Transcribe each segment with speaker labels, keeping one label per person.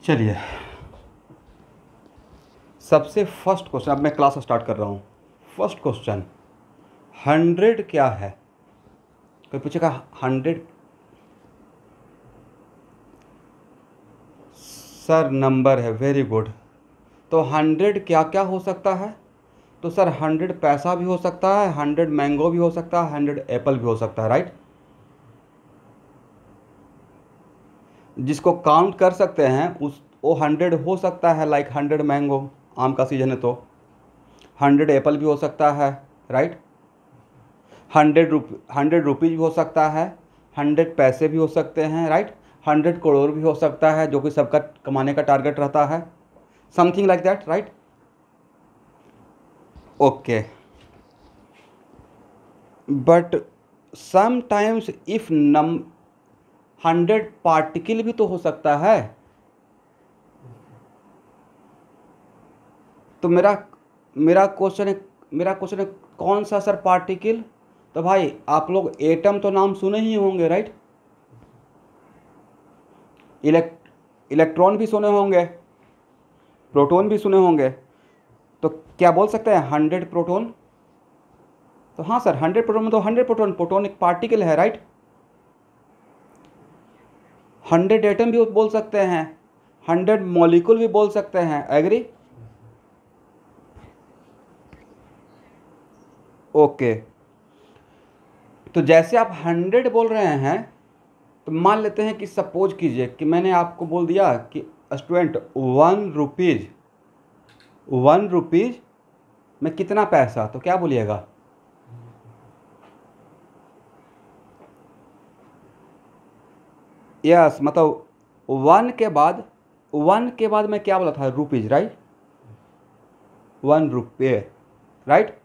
Speaker 1: चलिए, सबसे first question, अब मैं क्लास स्टार्ट कर रहा हूँ। फर्स्ट क्वेश्चन, 100 क्या है? कोई पूछेगा 100 सर नंबर है, वेरी गुड। तो 100 क्या क्या हो सकता है? तो सर 100 पैसा भी हो सकता है, 100 मैंगो भी हो सकता है, 100 एप्पल भी हो सकता है, राइट। जिसको काउंट कर सकते हैं उस वो 100 हो सकता है, लाइक 100 मैंगो, आम का सीजन है तो 100 एप्पल भी हो सकता है, राइट। 100 रुपीज़ भी हो सकता है, 100 पैसे भी हो सकते हैं, राइट। 100 करोड़ भी हो सकता है, जो कि सबका कमाने का टारगेट रहता है, something like that, right. Okay, but sometimes if 100 particle भी तो हो सकता है। तो मेरा क्वेश्चन है कौन सा सर पार्टिकल? तो भाई आप लोग एटम तो नाम सुने ही होंगे, राइट। इलेक्ट्रॉन भी सुने होंगे, प्रोटॉन भी सुने होंगे। तो क्या बोल सकते हैं 100 प्रोटॉन? तो हाँ सर, 100 प्रोटॉन में तो 100 प्रोटॉन एक पार्टिकल है, राइट। 100 एटम भी बोल सकते हैं, 100 मॉलिक्यूल भी बोल सकते हैं, एग्री? ओके, तो जैसे आप 100 बोल रहे हैं, तो मान लेते हैं कि सपोज कीजिए कि मैंने आपको बोल दिया कि स्टूडेंट 1 रुपीज़ में कितना पैसा, तो क्या बोलिएगा? यस, मतलब 1 के बाद मैं क्या बोला था? Rupees, right. 1 रुपये, राइट।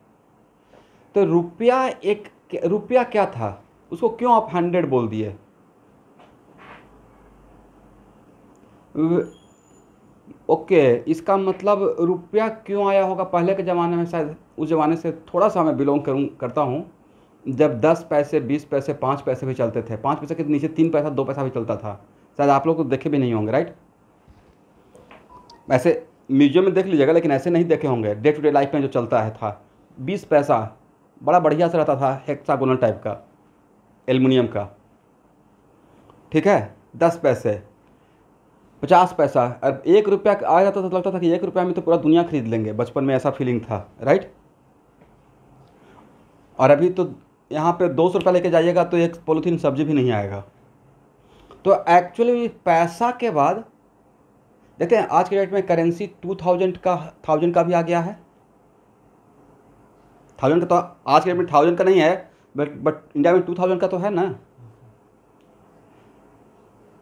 Speaker 1: तो रुपया क्या था? उसको क्यों आप 100 बोल दिए? ओके, इसका मतलब रुपया क्यों आया होगा पहले के ज़माने में? शायद उस ज़माने से थोड़ा सा मैं बिलोंग करता हूँ, जब 10 पैसे, 20 पैसे, 5 पैसे भी चलते थे। 5 पैसे के नीचे 3 पैसा, 2 पैसा भी चलता था। शायद आप लोग तो देखे भी नहीं होंगे, राइट। ऐसे म्यूजियम में देख लीजिएगा, लेकिन ऐसे नहीं देखे होंगे। डे टू डे लाइफ में जो चलता है था 20 पैसा, बड़ा बढ़िया से रहता था, हेक्सागोनल टाइप का, एल्युमिनियम का, ठीक है। 10 पैसे, 50 पैसा, और 1 रुपया आ जाता था तो लगता था कि 1 रुपया में तो पूरा दुनिया खरीद लेंगे। बचपन में ऐसा फीलिंग था, राइट। और अभी तो यहाँ पे 200 रुपया लेके जाइएगा तो एक पॉलीथीन सब्जी भी नहीं आएगा। तो एक्चुअली पैसा के बाद देखते हैं आज के डेट में करेंसी 1000 का भी आ गया है। 1000 का तो आज के डेट में 1000 का नहीं है, बट इंडिया में 2000 का तो है ना।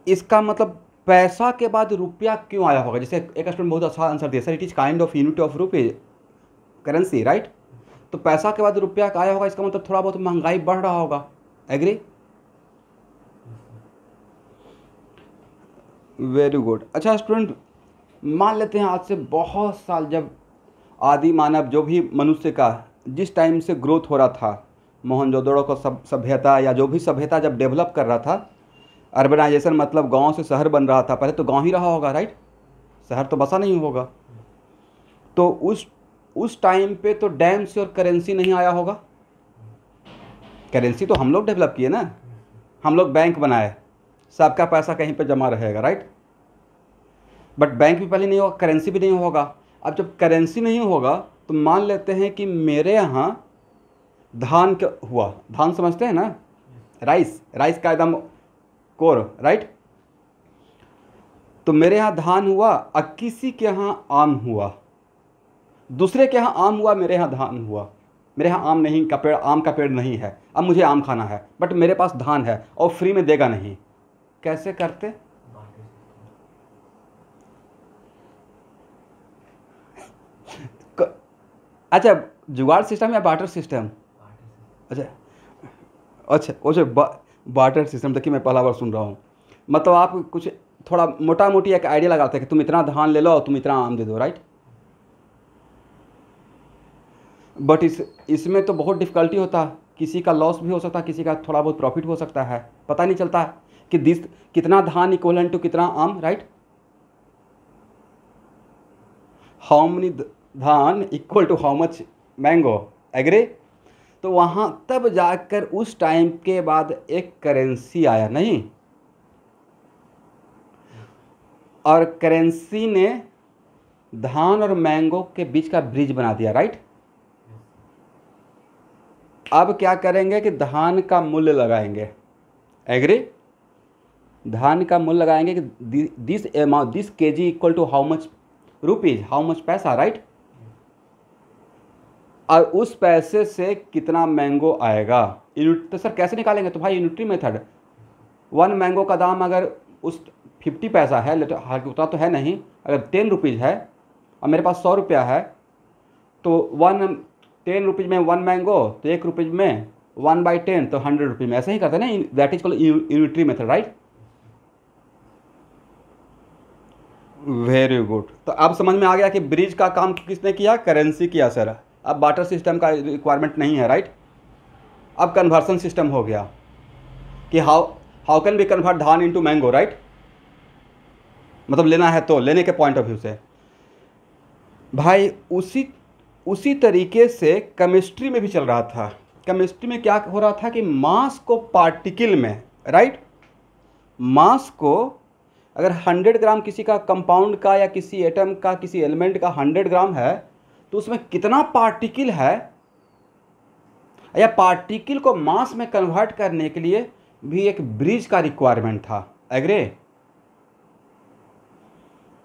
Speaker 1: इसका मतलब पैसा के बाद रुपया क्यों आया होगा? जैसे एक स्टूडेंट बहुत अच्छा आंसर दिया, sir it is kind of unit of रुपये करेंसी, राइट। तो पैसा के बाद रुपया आया होगा, इसका मतलब थोड़ा बहुत महंगाई बढ़ रहा होगा, एग्री? Very good. अच्छा स्टूडेंट, मान लेते हैं आज से बहुत साल, जब आदि मानव, जो भी मनुष्य का जिस टाइम से ग्रोथ हो रहा था, मोहनजोदड़ो का सभ्यता या जो भी सभ्यता जब डेवलप कर रहा था, अर्बनाइजेशन मतलब गांव से शहर बन रहा था। पहले तो गांव ही रहा होगा, राइट, शहर तो बसा नहीं होगा। तो उस टाइम पे तो डैम से और करेंसी नहीं आया होगा। करेंसी तो हम लोग डेवलप किए ना, हम लोग बैंक बनाए, सबका पैसा कहीं पे जमा रहेगा, राइट। बट बैंक भी पहले नहीं होगा, करेंसी भी नहीं होगा। अब जब करेंसी नहीं होगा तो मान लेते हैं कि मेरे यहाँ धान हुआ, धान समझते हैं ना, राइस का एकदम कोर, राइट। तो मेरे यहाँ धान हुआ और किसी के यहाँ आम हुआ, दूसरे के यहाँ आम हुआ, मेरे यहाँ धान हुआ। मेरे यहाँ आम का पेड़ नहीं है, अब मुझे आम खाना है, बट मेरे पास धान है और फ्री में देगा नहीं। कैसे करते? अच्छा, जुगाड़ सिस्टम या बार्टर सिस्टम? अच्छा बार्टर सिस्टम, देखिए मैं पहला बार सुन रहा हूँ। मतलब आप कुछ थोड़ा मोटा मोटी एक आइडिया लगाते हैं कि तुम इतना धान ले लो और तुम इतना आम दे दो, राइट। बट इसमें तो बहुत डिफ़िकल्टी होता, किसी का लॉस भी हो सकता है, किसी का थोड़ा बहुत प्रॉफिट हो सकता है, पता नहीं चलता कि कितना धान इक्वलेंट टू कितना आम, राइट। हाउ मनी धान equal to how much mango, agree. तो वहाँ तब जाकर उस टाइम के बाद एक करेंसी आया, नहीं, और करेंसी ने धान और मैंगो के बीच का ब्रिज बना दिया, राइट। अब क्या करेंगे कि धान का मूल्य लगाएंगे, एग्री। धान का मूल्य लगाएंगे कि this amount, this KG equal to how much rupees, how much paisa, right. और उस पैसे से कितना मैंगो आएगा, यूनिट। तो सर कैसे निकालेंगे, तो भाई यूनिटरी मेथड। 1 मैंगो का दाम अगर उस 50 पैसा है, उतना तो है नहीं, अगर 10 रुपीज़ है और मेरे पास 100 रुपया है, तो 10 रुपीज़ में 1 मैंगो, तो 1 रुपीज़ में 1/10, तो 100 रुपीज़ में। ऐसे ही करते हैं ना, that is called unitary method, right. Very good. तो अब समझ में आ गया कि ब्रिज का काम किसने किया, करेंसी किया सर। अब बार्टर सिस्टम का रिक्वायरमेंट नहीं है, राइट। अब कन्वर्सन सिस्टम हो गया कि हाउ कैन बी कन्वर्ट धान इनटू मैंगो, राइट। मतलब लेना है तो लेने के पॉइंट ऑफ व्यू से भाई उसी तरीके से केमिस्ट्री में भी चल रहा था। केमिस्ट्री में क्या हो रहा था कि मास को पार्टिकल में, राइट, मास को अगर 100 ग्राम किसी का कंपाउंड का या किसी एटम का किसी एलिमेंट का 100 ग्राम है, तो उसमें कितना पार्टिकल है, या पार्टिकल को मास में कन्वर्ट करने के लिए भी एक ब्रिज का रिक्वायरमेंट था, agree.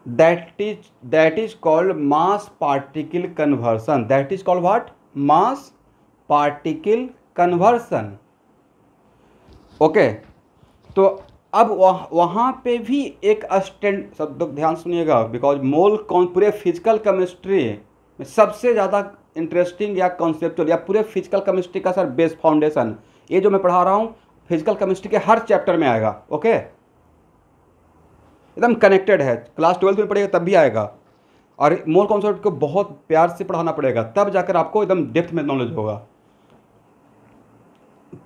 Speaker 1: That is called mass particle conversion. That is called what, mass particle conversion, okay. तो अब वहाँ पे भी एक स्टैंड, सब लोग ध्यान सुनिएगा, बिकॉज मोल कौन पूरे फिजिकल केमिस्ट्री में सबसे ज़्यादा इंटरेस्टिंग या कॉन्सेप्चुअल या पूरे फिजिकल केमिस्ट्री का सर बेस फाउंडेशन, ये जो मैं पढ़ा रहा हूँ फिजिकल केमिस्ट्री के हर चैप्टर में आएगा, ओके। एकदम कनेक्टेड है, क्लास 12 में पढ़ेगा तब भी आएगा, और मोल कॉन्सेप्ट को बहुत प्यार से पढ़ाना पड़ेगा, तब जाकर आपको एकदम डेप्थ में नॉलेज होगा।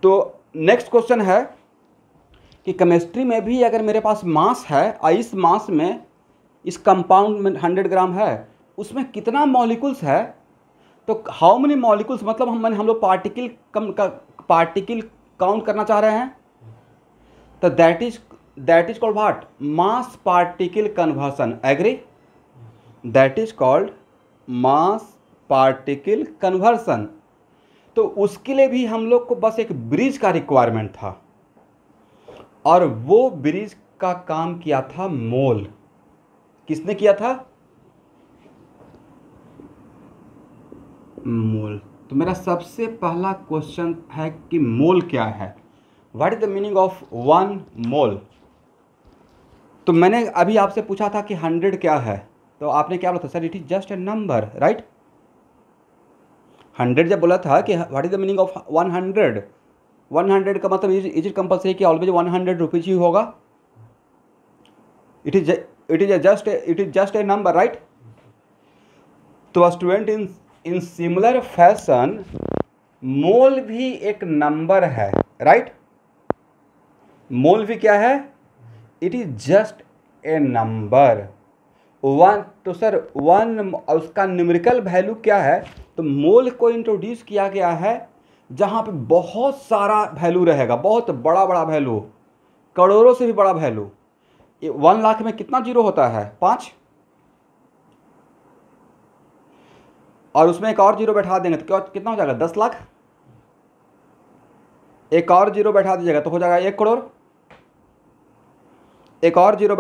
Speaker 1: तो नेक्स्ट क्वेश्चन है कि केमिस्ट्री में भी अगर मेरे पास मास है और इस मास में इस कंपाउंड में 100 ग्राम है, उसमें कितना मॉलिक्यूल्स है, तो हाउ मेनी मॉलिक्यूल्स, मतलब हम लोग पार्टिकल काउंट करना चाह रहे हैं, तो that is called what, mass particle conversion, agree. That is called mass particle conversion. तो उसके लिए भी हम लोग को बस एक ब्रिज का रिक्वायरमेंट था, और वो ब्रिज का काम किया था मोल। किसने किया था, मोल। तो मेरा सबसे पहला क्वेश्चन है कि मोल क्या है, what is the meaning of 1 मोल। तो मैंने अभी आपसे पूछा था कि 100 क्या है, तो आपने क्या बोला था, sir it is just A number, right. 100 जब बोला था कि what is the meaning of 100, 100 का मतलब इज इट कंपल्सरी कि ऑलवेज 100 रुपीज ही होगा, it is just A number, right. तो स्टूडेंट इन सिमिलर फैशन मोल भी एक नंबर है, राइट। मोल भी क्या है, it is just A number, 1। तो सर 1 उसका न्यूमेरिकल वैल्यू क्या है, तो मोल को इंट्रोड्यूस किया गया है जहाँ पे बहुत सारा वैल्यू रहेगा, बहुत बड़ा बड़ा वैल्यू, करोड़ों से भी बड़ा वैल्यू। 1 लाख में कितना जीरो होता है, 5, और उसमें एक और जीरो बैठा देंगे तो कितना हो जाएगा, 10 लाख। एक और जीरो बैठा दीजिएगा तो हो जाएगा 1 करोड़। एक और जीरो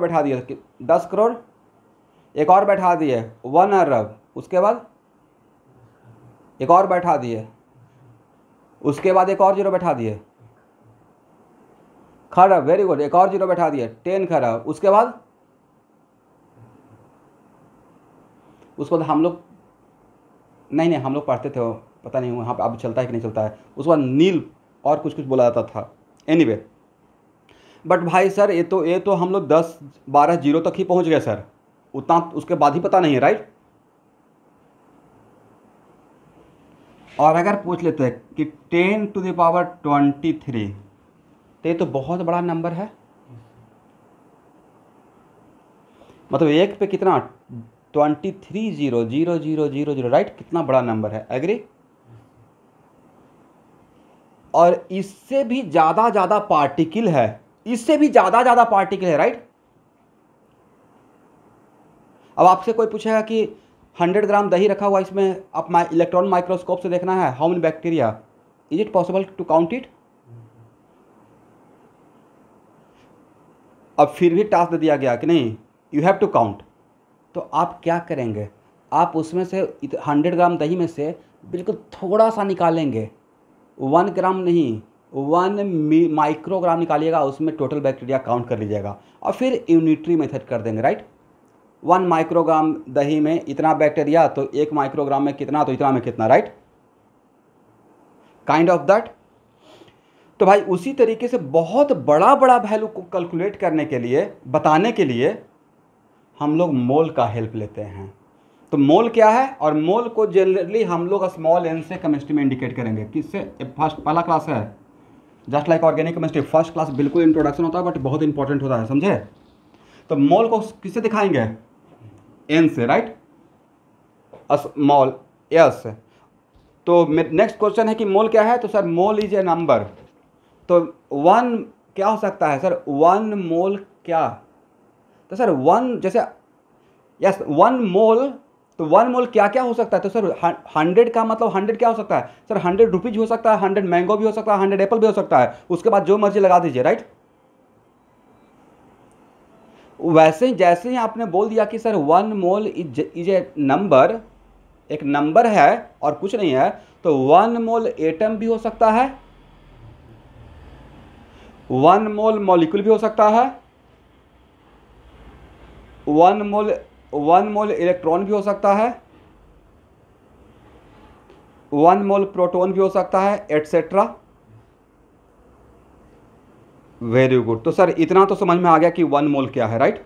Speaker 1: बैठा दिए 10 करोड़। एक और बैठा दिए 1 अरब, उसके बाद एक और बैठा दिए, उसके बाद एक और जीरो बैठा दिए, खरब, वेरी गुड। एक और जीरो बैठा दिए 10 खरब, उसके बाद हम लोग नहीं हम लोग पढ़ते थे, पता नहीं वहाँ पे अब चलता है कि नहीं चलता है, उसके बाद नील और कुछ बोला जाता था, एनीवे। बट भाई सर ये तो हम लोग 10-12 जीरो तक ही पहुँच गए सर, उतना उसके बाद ही पता नहीं है, राइट। और अगर पूछ लेते हैं कि 10 टू द पावर 23, तो ये तो बहुत बड़ा नंबर है, मतलब 1 पे कितना 23,000,000, राइट। कितना बड़ा नंबर है, एग्री। और इससे भी ज़्यादा पार्टिकल है, इससे भी ज़्यादा पार्टिकल है, राइट। अब आपसे कोई पूछेगा कि 100 ग्राम दही रखा हुआ, इसमें आप इलेक्ट्रॉन माइक्रोस्कोप से देखना है how many bacteria, is it possible to count it. अब फिर भी टास्क दे दिया गया कि नहीं, यू हैव टू काउंट। तो आप क्या करेंगे, आप उसमें से 100 ग्राम दही में से बिल्कुल थोड़ा सा निकालेंगे, 1 ग्राम नहीं, 1 माइक्रोग्राम निकालिएगा, उसमें टोटल बैक्टीरिया काउंट कर लीजिएगा और फिर यूनिटरी मेथड कर देंगे, राइट। 1 माइक्रोग्राम दही में इतना बैक्टीरिया, तो 1 माइक्रोग्राम में कितना, तो इतना में कितना, राइट, काइंड ऑफ दैट। तो भाई उसी तरीके से बहुत बड़ा वैल्यू को कैलकुलेट करने के लिए, बताने के लिए हम लोग मोल का हेल्प लेते हैं। तो मोल क्या है, और मोल को जनरली हम लोग स्मॉल एन से केमिस्ट्री में इंडिकेट करेंगे, किससे, फर्स्ट पहला क्लास है just like organic chemistry, first class बिल्कुल इंट्रोडक्शन होता है बट बहुत इंपॉर्टेंट होता है, समझे। तो मोल को किससे दिखाएंगे, एन से, राइट, स्मॉल एस। तो नेक्स्ट क्वेश्चन है कि मोल क्या है, तो sir mole is a number. तो 1 क्या हो सकता है सर, 1 मोल क्या, तो सर 1 जैसे, यस 1 मोल, तो 1 मोल क्या क्या हो सकता है, तो सर 100 का मतलब 100 क्या हो सकता है सर, 100 रुपीज हो सकता है, 100 मैंगो भी हो सकता है, 100 एप्पल भी हो सकता है, उसके बाद जो मर्जी लगा दीजिए, राइट। वैसे ही जैसे ही आपने बोल दिया कि sir 1 mole is a number, एक नंबर है और कुछ नहीं है, तो 1 मोल एटम भी हो सकता है, 1 मोल मॉलिक्यूल भी हो सकता है, 1 मोल इलेक्ट्रॉन भी हो सकता है, 1 मोल प्रोटॉन भी हो सकता है, एटसेट्रा। Very good. तो सर इतना तो समझ में आ गया कि 1 मोल क्या है, राइट।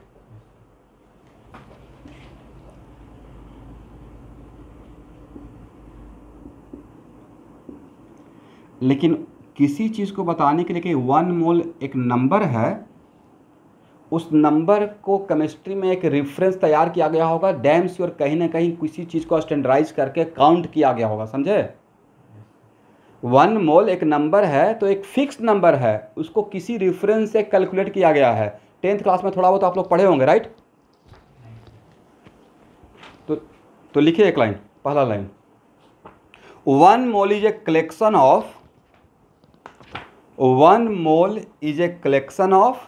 Speaker 1: लेकिन किसी चीज़ को बताने के लिए कि 1 मोल एक नंबर है, उस नंबर को केमिस्ट्री में एक रेफरेंस तैयार किया गया होगा, डैम श्योर कहीं ना कहीं किसी चीज़ को स्टैंडर्डाइज करके काउंट किया गया होगा, समझे। 1 मोल एक नंबर है, तो एक फिक्स नंबर है, उसको किसी रेफरेंस से कैलकुलेट किया गया है। 10th क्लास में थोड़ा बहुत आप लोग पढ़े होंगे, राइट। तो लिखिए एक लाइन, पहला line, 1 mole is a collection of, 1 mole is a collection of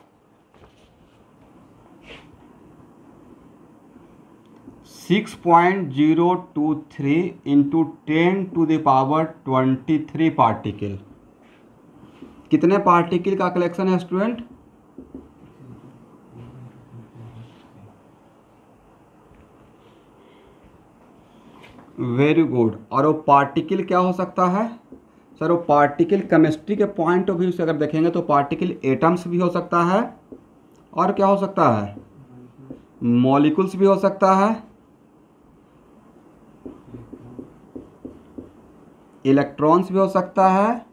Speaker 1: 6.023 into 10⁻23 particle. कितने पार्टिकल का कलेक्शन है स्टूडेंट, वेरी गुड। और वो पार्टिकल क्या हो सकता है सर, वो पार्टिकल केमिस्ट्री के पॉइंट ऑफ व्यू से अगर देखेंगे तो पार्टिकल एटम्स भी हो सकता है, और क्या हो सकता है, मॉलिक्यूल्स भी हो सकता है, इलेक्ट्रॉन्स भी हो सकता है,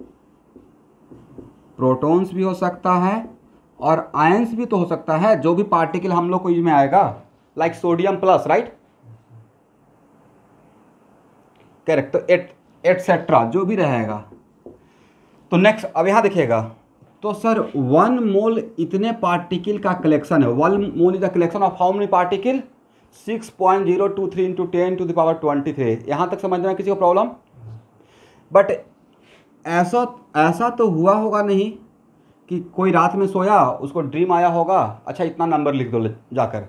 Speaker 1: प्रोटॉन्स भी हो सकता है, और आयंस भी तो हो सकता है, जो भी पार्टिकल हम लोग को इसमें आएगा, like sodium plus, right, correct. तो एटसेट्रा जो भी रहेगा। तो नेक्स्ट अब यहाँ देखिएगा, तो सर 1 मोल इतने पार्टिकल का कलेक्शन है, 1 mole is the collection of how many particle, 6.023 into 10⁻23। यहाँ तक समझना है किसी को प्रॉब्लम। बट ऐसा तो हुआ होगा नहीं कि कोई रात में सोया, उसको ड्रीम आया होगा, अच्छा इतना नंबर लिख दो जाकर,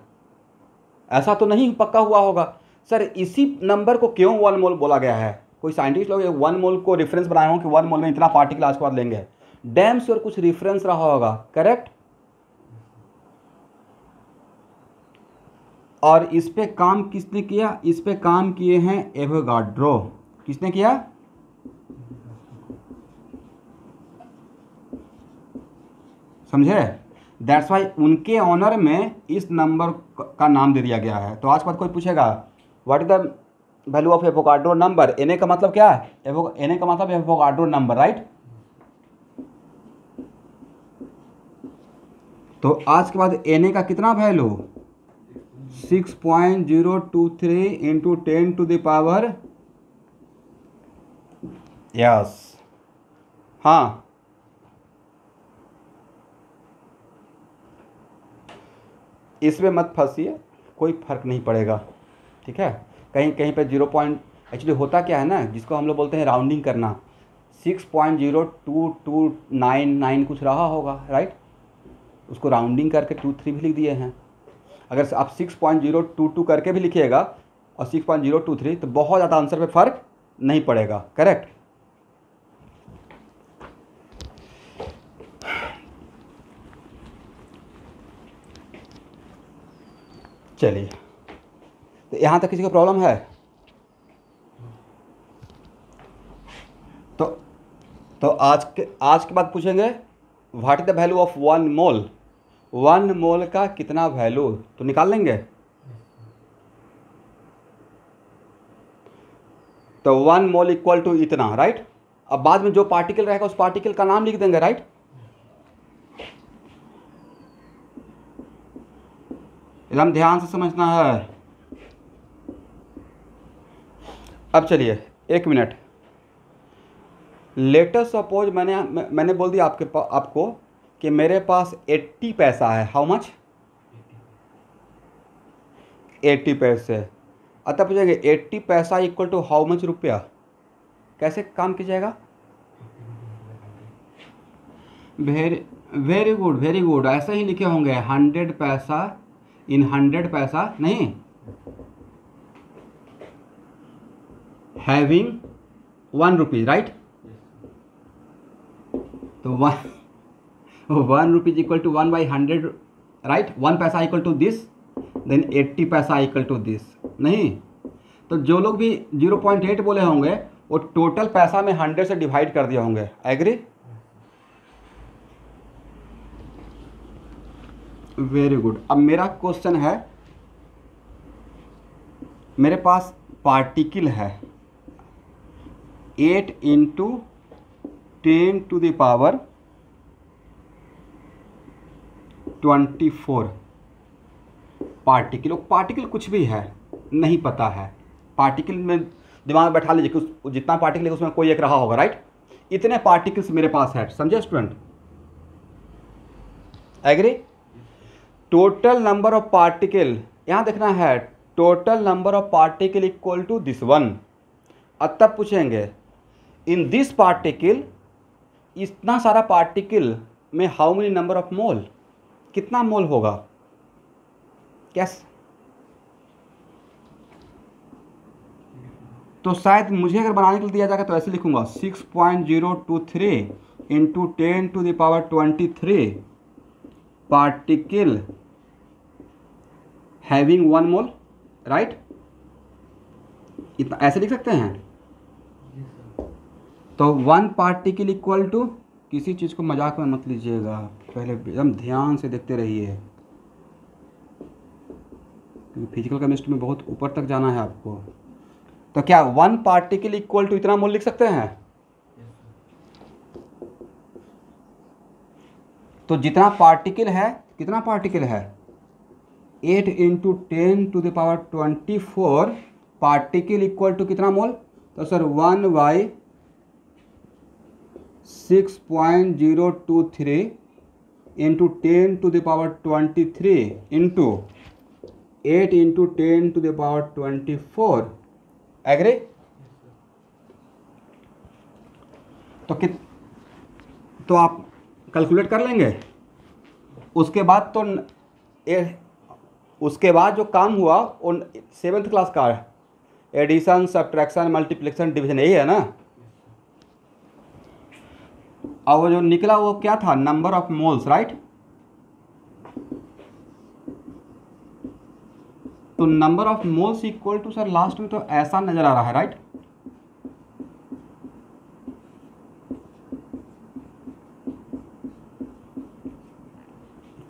Speaker 1: ऐसा तो नहीं पक्का हुआ होगा। सर इसी नंबर को क्यों 1 मोल बोला गया है, कोई साइंटिस्ट लोग 1 मोल को रेफरेंस बनाए हो कि 1 मोल में इतना पार्टिकल आज के बाद लेंगे, डैम श्योर कुछ रेफरेंस रहा होगा, करेक्ट। और इस पे काम किसने किया, इस पे काम किए हैं एवोगाड्रो। किसने किया, समझे। दैट्स वाई उनके ऑनर में इस नंबर का नाम दे दिया गया है। तो आज के बाद कोई पूछेगा what is the value of Avogadro number, N का मतलब क्या है, एन का मतलब एवोगाड्रो नंबर, राइट। तो आज के बाद एन का कितना value, 6.023 into 10 to the power, yes, हाँ, इसमें मत फंसिए, कोई फर्क नहीं पड़ेगा, ठीक है। कहीं कहीं पे 0. एक्चुअली होता क्या है ना, जिसको हम लोग बोलते हैं राउंडिंग करना, 6.0229 कुछ रहा होगा, राइट, उसको राउंडिंग करके 23 भी लिख दिए हैं। अगर आप 6.022 करके भी लिखिएगा और 6.023 तो बहुत ज़्यादा आंसर पे फर्क नहीं पड़ेगा, करेक्ट। चलिए, तो यहाँ तक किसी को प्रॉब्लम है? तो आज के बाद पूछेंगे what is the value of 1 मोल। 1 मोल का कितना वैल्यू, तो निकाल लेंगे। तो 1 मोल इक्वल टू इतना, राइट। अब बाद में जो पार्टिकल रहेगा उस पार्टिकल का नाम लिख देंगे, राइट। एकदम ध्यान से समझना है। अब चलिए 1 मिनट, लेटेस्ट सपोज मैंने बोल दिया आपको कि मेरे पास 80 पैसा है। How much? 80 पैसे। अतः पूछेंगे 80 पैसा इक्वल टू हाउ मच रुपया, कैसे काम कीजिएगा? वेरी गुड, वेरी गुड, ऐसे ही लिखे होंगे 100 पैसा इन 100 पैसा, नहीं, हैविंग 1 रुपीज, राइट। तो 1 रुपीज इक्वल टू 1/100, राइट। 1 पैसा इक्वल टू दिस, देन 80 पैसा इक्वल टू दिस, नहीं। तो जो लोग भी 0.8 बोले होंगे वो टोटल पैसा में 100 से डिवाइड कर दिए होंगे, एग्री? Very good. अब मेरा क्वेश्चन है, मेरे पास पार्टिकल है 8 into 10 to the power 24 particle कुछ भी है, नहीं पता है। पार्टिकल में दिमाग में बैठा लीजिए कि जितना पार्टिकल है उसमें कोई एक रहा होगा, राइट। इतने पार्टिकल्स मेरे पास है, समझे student? Agree? Total number of particle यहाँ देखना है, total number of particle equal to this one. अब तब पूछेंगे इन दिस पार्टिकल, इतना सारा पार्टिकल में हाउ मेनी नंबर ऑफ मोल, कितना मोल होगा? कैसे? तो शायद मुझे अगर बनाने के लिए दिया जाएगा तो ऐसे लिखूंगा 6.023 into 10 to the power 23 particle having 1 mole, right. इतना ऐसे लिख सकते हैं। तो 1 पार्टिकल इक्वल टू, किसी चीज़ को मजाक में मत लीजिएगा, पहले एकदम ध्यान से देखते रहिए, क्योंकि फिजिकल केमिस्ट्री में बहुत ऊपर तक जाना है आपको। तो क्या 1 पार्टिकल इक्वल टू इतना मोल लिख सकते हैं? तो जितना पार्टिकल है, कितना पार्टिकल है? 8 into 10 to the power 24 particle equal to कितना मोल? तो sir 1/6.023 into 10 to the power 23 into 8 into 10 to the power 24, agree? तो आप कैलकुलेट कर लेंगे। उसके बाद उसके बाद जो काम हुआ वो 7th क्लास का है, एडिशन, सब्ट्रैक्शन, मल्टीप्लिकेशन, डिवीजन, यही है ना। और वो जो निकला वो क्या था? Number of moles, right. तो number of moles equal to, sir last में तो ऐसा नजर आ रहा है, राइट।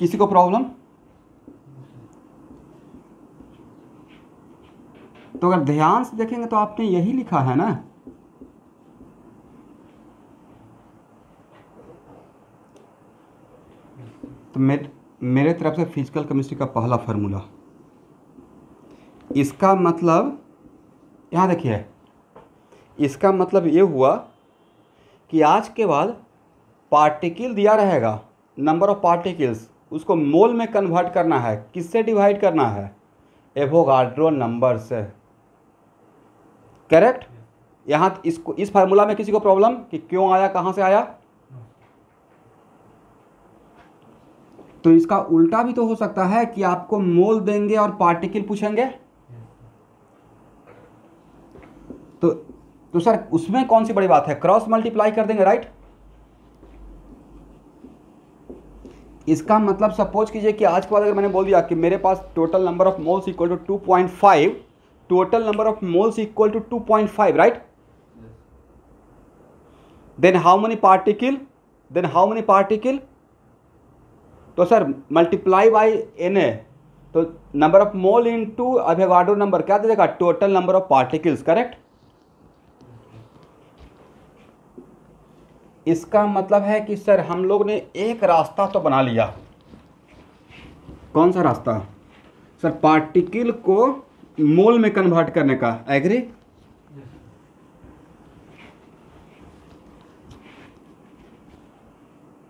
Speaker 1: किसी को प्रॉब्लम? तो अगर ध्यान से देखेंगे तो आपने यही लिखा है ना। तो मेरे तरफ से फिजिकल केमिस्ट्री का पहला फार्मूला, इसका मतलब यहाँ देखिए, इसका मतलब ये हुआ कि आज के बाद पार्टिकल दिया रहेगा, नंबर ऑफ पार्टिकल्स, उसको मोल में कन्वर्ट करना है, किससे डिवाइड करना है, एवोगाड्रो नंबर से। करेक्ट। यहाँ इसको, इस फार्मूला में किसी को प्रॉब्लम कि क्यों आया, कहाँ से आया? तो इसका उल्टा भी तो हो सकता है कि आपको मोल देंगे और पार्टिकल पूछेंगे, तो सर उसमें कौन सी बड़ी बात है, क्रॉस मल्टीप्लाई कर देंगे, राइट। इसका मतलब सपोज कीजिए कि आज के बाद अगर मैंने बोल दिया कि मेरे पास total number of moles equal to 2.5, total number of moles equal to 2.5, right. Then how many particle, तो सर मल्टीप्लाई बाई Na, तो number of mole into Avogadro number क्या दे देगा, total number of particles. Correct. इसका मतलब है कि sir हम लोग ने एक रास्ता तो बना लिया। कौन सा रास्ता? सर पार्टिकल को मोल में कन्वर्ट करने का। एग्री?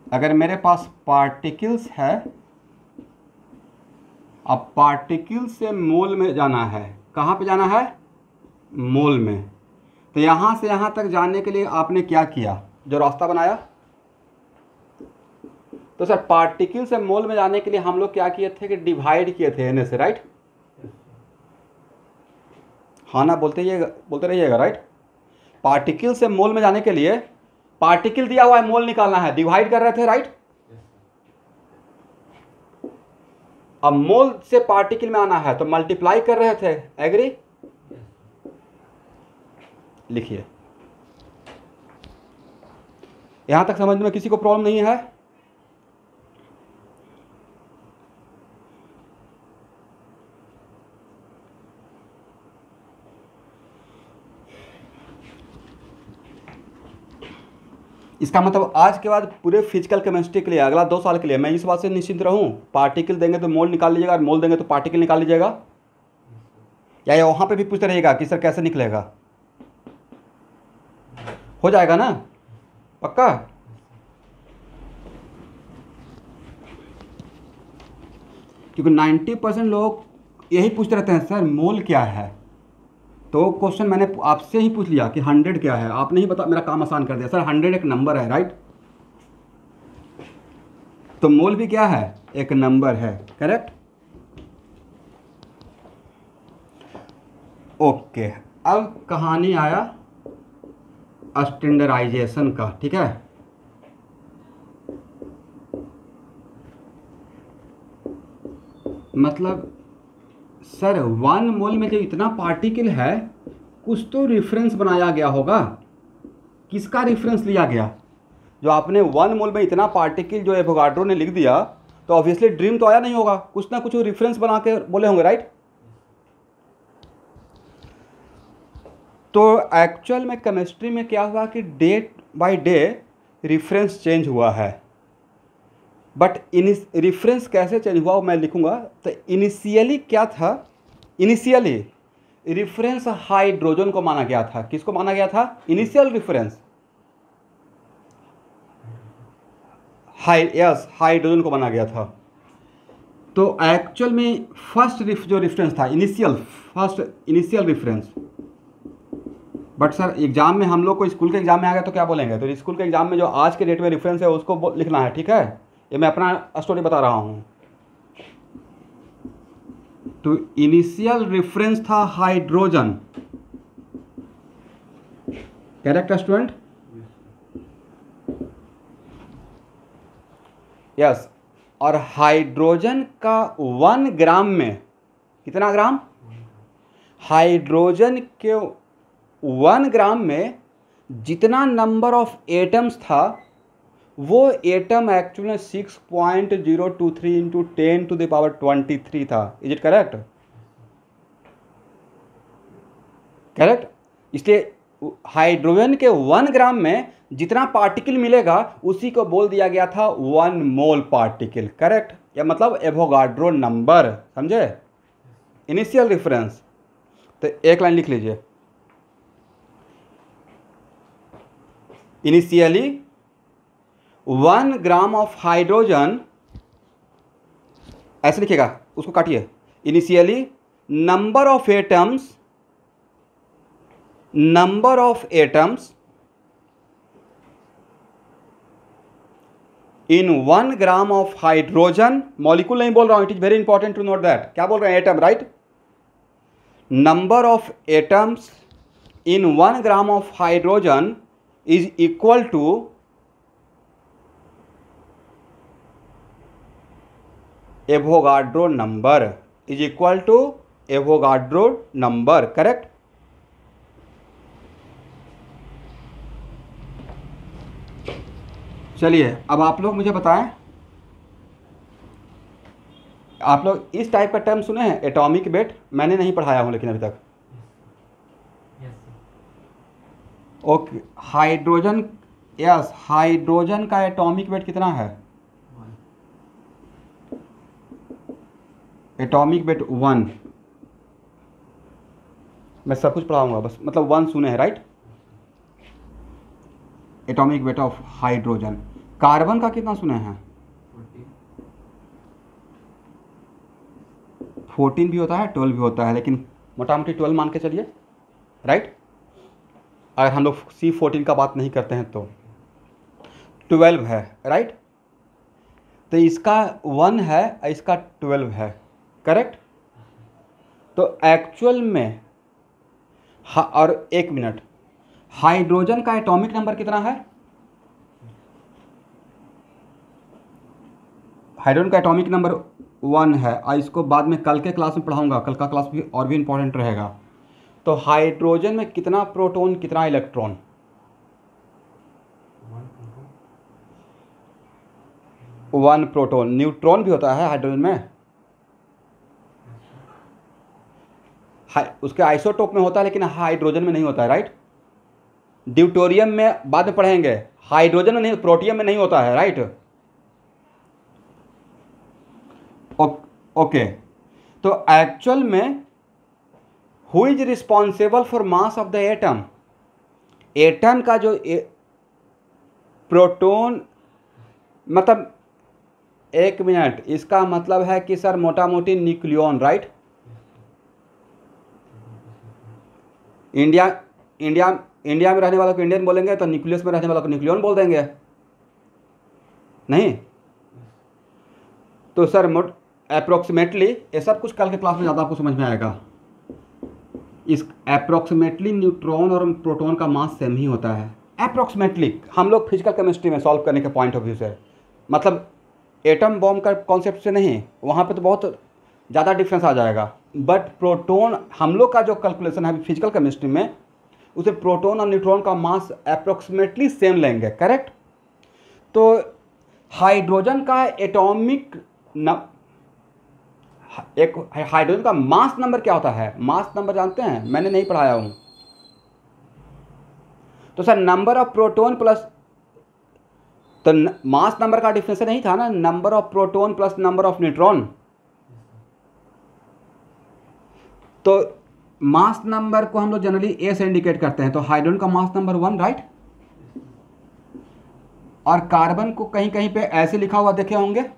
Speaker 1: अगर मेरे पास पार्टिकल्स है, अब पार्टिकल से मोल में जाना है, कहाँ पे जाना है, मोल में। तो यहाँ से यहाँ तक जाने के लिए आपने क्या किया, जो रास्ता बनाया, तो सर पार्टिकल से मोल में जाने के लिए हम लोग क्या किए थे कि डिवाइड किए थे Na से, राइट। हाँ ना, बोलते रहिएगा, राइट। पार्टिकल से मोल में जाने के लिए, पार्टिकल दिया हुआ है, मोल निकालना है, डिवाइड कर रहे थे, राइट। अब मोल से पार्टिकल में आना है तो मल्टीप्लाई कर रहे थे। एग्री? लिखिए, यहां तक समझ में किसी को प्रॉब्लम नहीं है? इसका मतलब आज के बाद पूरे फिजिकल केमिस्ट्री के लिए अगला 2 साल के लिए मैं इस बात से निश्चिंत रहूं, पार्टिकल देंगे तो मोल निकाल लीजिएगा और मोल देंगे तो पार्टिकल निकाल लीजिएगा, या वहां पे भी पूछते रहिएगा कि सर कैसे निकलेगा? हो जाएगा ना, पक्का? क्योंकि 90% लोग यही पूछते रहते हैं, सर मोल क्या है। तो क्वेश्चन मैंने आपसे ही पूछ लिया कि 100 क्या है, आपने ही बता, मेरा काम आसान कर दिया। सर 100 एक नंबर है, राइट। तो मोल भी क्या है, एक नंबर है। करेक्ट। ओके, अब कहानी आया स्टैंडर्डाइजेशन का, ठीक है। मतलब सर 1 मोल में जो इतना पार्टिकल है, कुछ तो रेफरेंस बनाया गया होगा। किसका रेफरेंस लिया गया? जो आपने 1 मोल में इतना पार्टिकल जो एवोगाड्रो ने लिख दिया, तो ऑब्वियसली ड्रीम तो आया नहीं होगा, कुछ ना कुछ रेफरेंस बना के बोले होंगे, राइट। तो एक्चुअल में केमिस्ट्री में क्या हुआ कि day by day reference change हुआ है, बट रेफरेंस कैसे चेंज हुआ वो मैं लिखूंगा। तो इनिशियली क्या था, इनिशियली रेफरेंस हाइड्रोजन को माना गया था। किसको माना गया था? इनिशियल रेफरेंस हाइड्रोजन को माना गया था। तो एक्चुअल में फर्स्ट जो रेफरेंस था, initial reference. But sir exam में हम लोग को, स्कूल के एग्जाम में आ गया तो क्या बोलेंगे? तो स्कूल के एग्जाम में जो आज के डेट में रेफरेंस है उसको लिखना है, ठीक है। ये मैं अपना स्टोरी बता रहा हूँ। तो इनिशियल रेफरेंस था हाइड्रोजन। Correct student? यस। और हाइड्रोजन का 1 ग्राम में कितना ग्राम? हाइड्रोजन के 1 ग्राम में जितना नंबर ऑफ एटम्स था, वो एटम एक्चुअली 6.023 इंटू 10⁻23 था। Is it correct? करेक्ट। इसलिए हाइड्रोजन के 1 ग्राम में जितना पार्टिकल मिलेगा उसी को बोल दिया गया था 1 मोल पार्टिकल। करेक्ट। या मतलब एवोगाड्रो नंबर, समझे? Initial reference. तो एक लाइन लिख लीजिए, इनिशियली 1 ग्राम ऑफ हाइड्रोजन, ऐसे लिखिएगा, उसको काटिए, initially number of atoms in 1 gram of hydrogen, molecule नहीं बोल रहा हूं, it is very important to note that, क्या बोल रहे हैं, atom, right, number of atoms in 1 gram of hydrogen is equal to Avogadro number, is equal to Avogadro number, correct. चलिए अब आप लोग मुझे बताएं, आप लोग इस टाइप का टर्म सुने हैं, एटॉमिक वेट, मैंने नहीं पढ़ाया हूं लेकिन अभी तक। ओके, हाइड्रोजन, यस, हाइड्रोजन का एटॉमिक वेट कितना है, एटॉमिक वेट 1, मैं सब कुछ पढ़ाऊंगा, बस मतलब 1 सुने हैं, right, atomic weight of hydrogen. Carbon का कितना सुने हैं, 14 भी होता है, 12 भी होता है, लेकिन मोटा मोटी 12 मान के चलिए, राइट, अगर हम लोग C14 का बात नहीं करते हैं तो 12 है, राइट, तो इसका 1 है, इसका 12 है, करेक्ट। तो एक्चुअल में और एक मिनट, हाइड्रोजन का एटॉमिक नंबर कितना है, हाइड्रोजन का एटॉमिक नंबर 1 है, और इसको बाद में कल के क्लास में पढ़ाऊंगा, कल का क्लास भी और भी इंपॉर्टेंट रहेगा। तो हाइड्रोजन में कितना प्रोटॉन कितना इलेक्ट्रॉन, 1 प्रोटॉन, न्यूट्रॉन भी होता है हाइड्रोजन में, उसके आइसोटोप में होता है लेकिन हाइड्रोजन में नहीं होता है, राइट, ड्यूटेरियम में बाद में पढ़ेंगे, हाइड्रोजन में नहीं, प्रोटियम में नहीं होता है, राइट। ओके, तो एक्चुअल में who is responsible for mass of the atom, atom का जो प्रोटॉन, मतलब एक मिनट, इसका मतलब है कि सर मोटा मोटी न्यूक्लियन, राइट, इंडिया में रहने वालों को इंडियन बोलेंगे, तो न्यूक्लियस में रहने वालों को न्यूक्लियन बोल देंगे, नहीं, तो सर अप्रोक्सीमेटली, ये सब कुछ कल के क्लास में ज़्यादा आपको समझ में आएगा, इस अप्रोक्सीमेटली न्यूट्रॉन और प्रोटॉन का मास सेम ही होता है, अप्रोक्सीमेटली, हम लोग फिजिकल केमिस्ट्री में सॉल्व करने के पॉइंट ऑफ व्यू से, मतलब एटम बॉम्ब का कॉन्सेप्ट से नहीं, वहाँ पे तो बहुत ज़्यादा डिफरेंस आ जाएगा, बट प्रोटॉन, हम लोग का जो कैलकुलेशन है फिजिकल केमिस्ट्री में, उसे प्रोटॉन और न्यूट्रॉन का मास अप्रोक्सीमेटली सेम लेंगे, करेक्ट। तो हाइड्रोजन का एटॉमिक एक हाइड्रोजन का मास नंबर क्या होता है, मास नंबर जानते हैं, मैंने नहीं पढ़ाया हूं, तो sir number of proton plus, तो मास नंबर का डिफरेंस नहीं था ना, number of proton plus number of neutron, तो मास नंबर को हम लोग जनरली ए से इंडिकेट करते हैं, तो हाइड्रोजन का मास नंबर 1, राइट, और कार्बन को कहीं कहीं पे ऐसे लिखा हुआ देखे होंगे,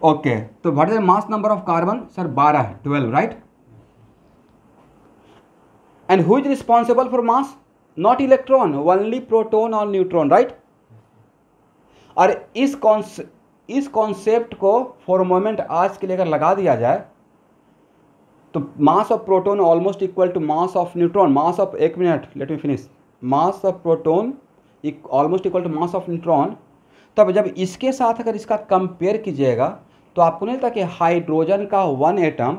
Speaker 1: ओके, तो what is the mass number of carbon, sir 12 है, 12, right, and who is responsible for mass, not electron, only proton और न्यूट्रॉन, राइट। और इस कॉन्सेप्ट को फॉर मोमेंट आज के लिए अगर लगा दिया जाए, तो mass of proton almost equal to mass of neutron, mass of, एक minute let me finish, mass of proton almost equal to mass of neutron. तब जब इसके साथ अगर इसका कंपेयर कीजिएगा, तो आपको नहीं लगता कि हाइड्रोजन का 1 एटम,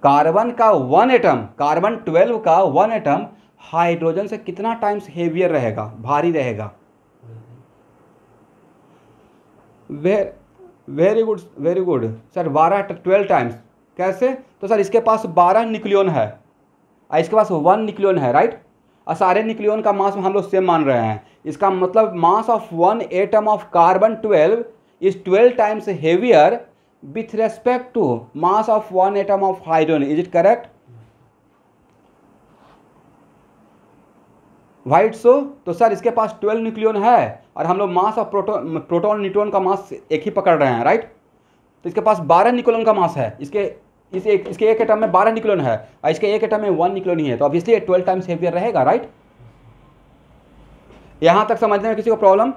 Speaker 1: कार्बन का 1 एटम, कार्बन 12 का 1 एटम हाइड्रोजन से कितना टाइम्स हेवियर रहेगा, भारी रहेगा। Very good, very good sir, 12 times, कैसे, तो सर इसके पास 12 न्यूक्लियन है और इसके पास 1 न्यूक्लियन है, राइट, और सारे न्यूक्लियन का मास हम लोग सेम मान रहे हैं, इसका मतलब mass of 1 atom of carbon 12 is 12 times heavier with respect to mass of one atom of hydrogen, is it correct? Wait so तो सर इसके पास 12 न्यूक्लियन है और हम लोग मास ऑफ प्रोटॉन न्यूट्रॉन का मास एक ही पकड़ रहे हैं, राइट? तो इसके पास 12 न्यूक्लियन का मास है, इसके एक एटम में 12 न्यूक्लियन है और इसके एक एटम में 1 न्यूक्लियन ही है, तो ऑब्वियसली 12 टाइम्स हेवियर रहेगा, राइट? यहां तक समझने में किसी को प्रॉब्लम?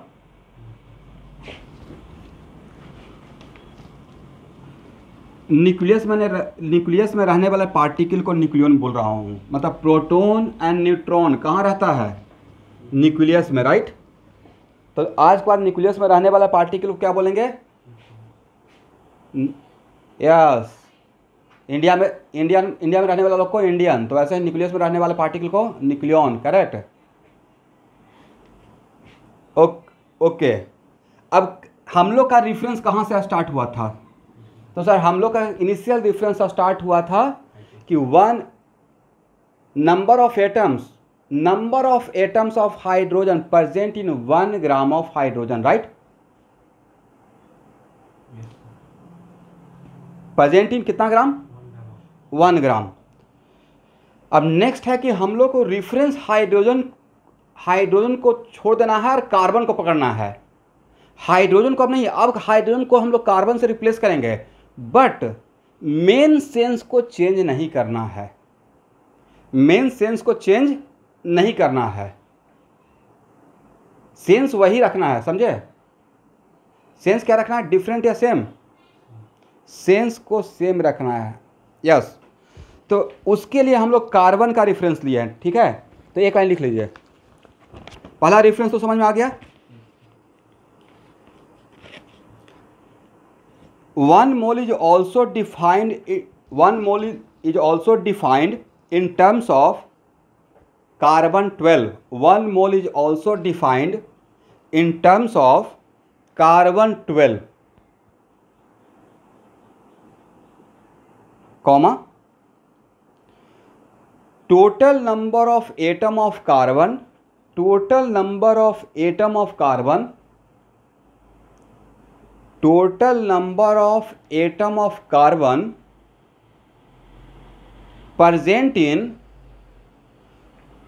Speaker 1: न्यूक्लियस में रहने वाले पार्टिकल को न्यूक्लियन बोल रहा हूँ, मतलब प्रोटॉन एंड न्यूट्रॉन कहाँ रहता है? न्यूक्लियस में, राइट? तो आज के बाद न्यूक्लियस में रहने वाला पार्टिकल को क्या बोलेंगे? यस, इंडिया में रहने वाला लोग को इंडियन, तो ऐसे न्यूक्लियस में रहने वाले पार्टिकल को न्यूक्लियन, करेक्ट? ओके। अब हम लोग का रेफरेंस कहाँ से स्टार्ट हुआ था? तो सर हम लोग का इनिशियल रेफरेंस स्टार्ट हुआ था कि number of atoms of hydrogen present in 1 gram of hydrogen, right? Present in कितना ग्राम? 1 ग्राम। अब नेक्स्ट है कि हम लोग को रेफरेंस हाइड्रोजन को छोड़ देना है और कार्बन को पकड़ना है। हाइड्रोजन को अब नहीं, अब हाइड्रोजन को हम लोग कार्बन से रिप्लेस करेंगे, बट मेन सेंस को चेंज नहीं करना है। सेंस वही रखना है, समझे? सेंस क्या रखना है? डिफरेंट या सेम? सेंस को सेम रखना है, यस। तो उसके लिए हम लोग कार्बन का रेफरेंस लिए हैं, ठीक है? तो एक लाइन लिख लीजिए। पहला रेफरेंस तो समझ में आ गया। 1 mole is also defined in terms of carbon 12. 1 mole is also defined in terms of carbon 12, comma, total number of atom of carbon present in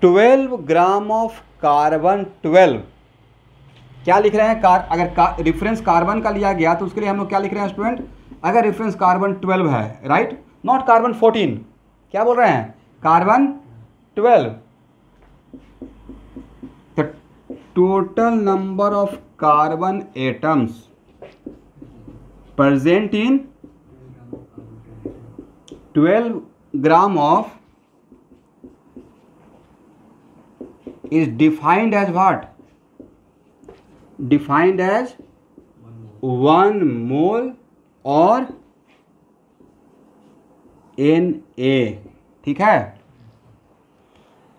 Speaker 1: 12 gram of carbon 12। क्या लिख रहे हैं? अगर रेफरेंस कार्बन का लिया गया तो उसके लिए हम लोग क्या लिख रहे हैं स्टूडेंट? अगर रेफरेंस कार्बन 12 है, राइट, नॉट कार्बन 14, क्या बोल रहे हैं? कार्बन 12। तो total number of carbon atoms present in 12 gram of is defined as what? Defined as 1 mole or Na, ठीक है?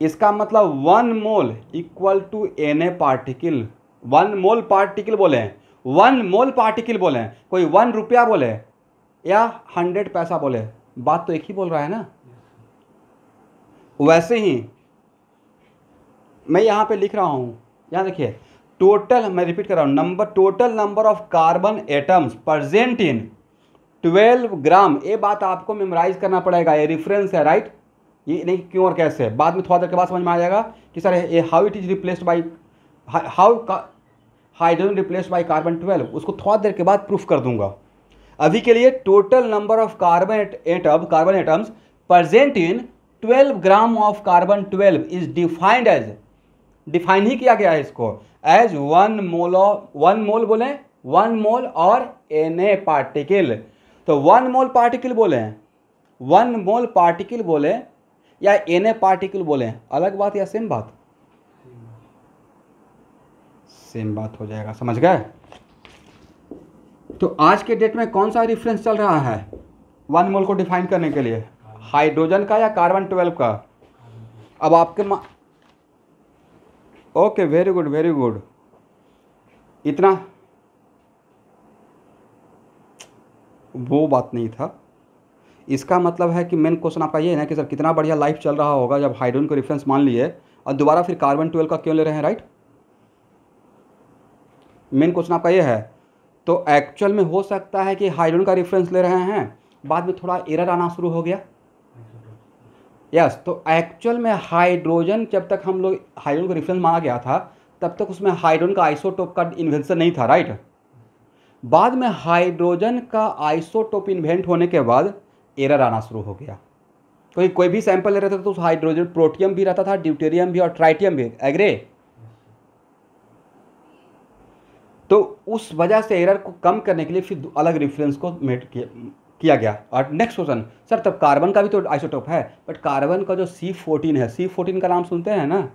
Speaker 1: इसका मतलब 1 mole equal to Na particle. 1 mole particle बोले, 1 मोल पार्टिकल बोले, कोई 1 रुपया बोले या 100 पैसा बोले, बात तो एक ही बोल रहा है ना। वैसे ही मैं यहाँ पे लिख रहा हूँ, यहाँ देखिए, टोटल, मैं रिपीट कर रहा हूँ, total number of carbon atoms present in 12 ग्राम। ये बात आपको मेमोराइज करना पड़ेगा, ये रेफरेंस है, राइट? ये नहीं क्यों और कैसे, बाद में थोड़ा देर के बाद समझ में आ जाएगा कि सर ये how it is replaced by, how hydrogen replaced by carbon 12, उसको थोड़ा देर के बाद प्रूफ कर दूंगा। अभी के लिए total number of carbon atoms present in 12 gram of carbon 12 is defined as, define ही किया गया है इसको, एज 1 मोल बोले, 1 मोल और Na पार्टिकल। तो 1 मोल पार्टिकल बोले, 1 मोल पार्टिकल बोले या Na पार्टिकल बोले, अलग बात या सेम बात? सेम बात हो जाएगा, समझ गए? तो आज के डेट में कौन सा रेफरेंस चल रहा है 1 मोल को डिफाइन करने के लिए? हाइड्रोजन का या कार्बन 12 का? अब आपके ओके, वेरी गुड। इतना वो बात नहीं था। इसका मतलब है कि मेन क्वेश्चन आपका ये है ना कि सर कितना बढ़िया लाइफ चल रहा होगा जब हाइड्रोजन को रेफरेंस मान लिए और दोबारा फिर कार्बन 12 का क्यों ले रहे हैं, राइट? मेन क्वेश्चन आपका ये है। तो एक्चुअल में हो सकता है कि हाइड्रोजन का रेफरेंस ले रहे हैं, बाद में थोड़ा एरर आना शुरू हो गया। यस, तो एक्चुअल में हाइड्रोजन, जब तक हम लोग हाइड्रोजन को रेफरेंस माना गया था तब तक उसमें हाइड्रोजन का आइसोटोप का इन्वेंशन नहीं था, राइट। बाद में हाइड्रोजन का आइसोटोप इन्वेंट होने के बाद एरर आना शुरू हो गया। कोई भी सैंपल ले रहे थे तो उस हाइड्रोजन प्रोटियम भी रहता था, ड्यूटेरियम भी और ट्राइटियम भी, एग्रे। तो उस वजह से एरर को कम करने के लिए फिर अलग रेफरेंस को मेट किया गया। और नेक्स्ट क्वेश्चन, सर तब कार्बन का भी तो आइसोटोप है, बट कार्बन का जो C14 है, C14 का नाम सुनते हैं ना।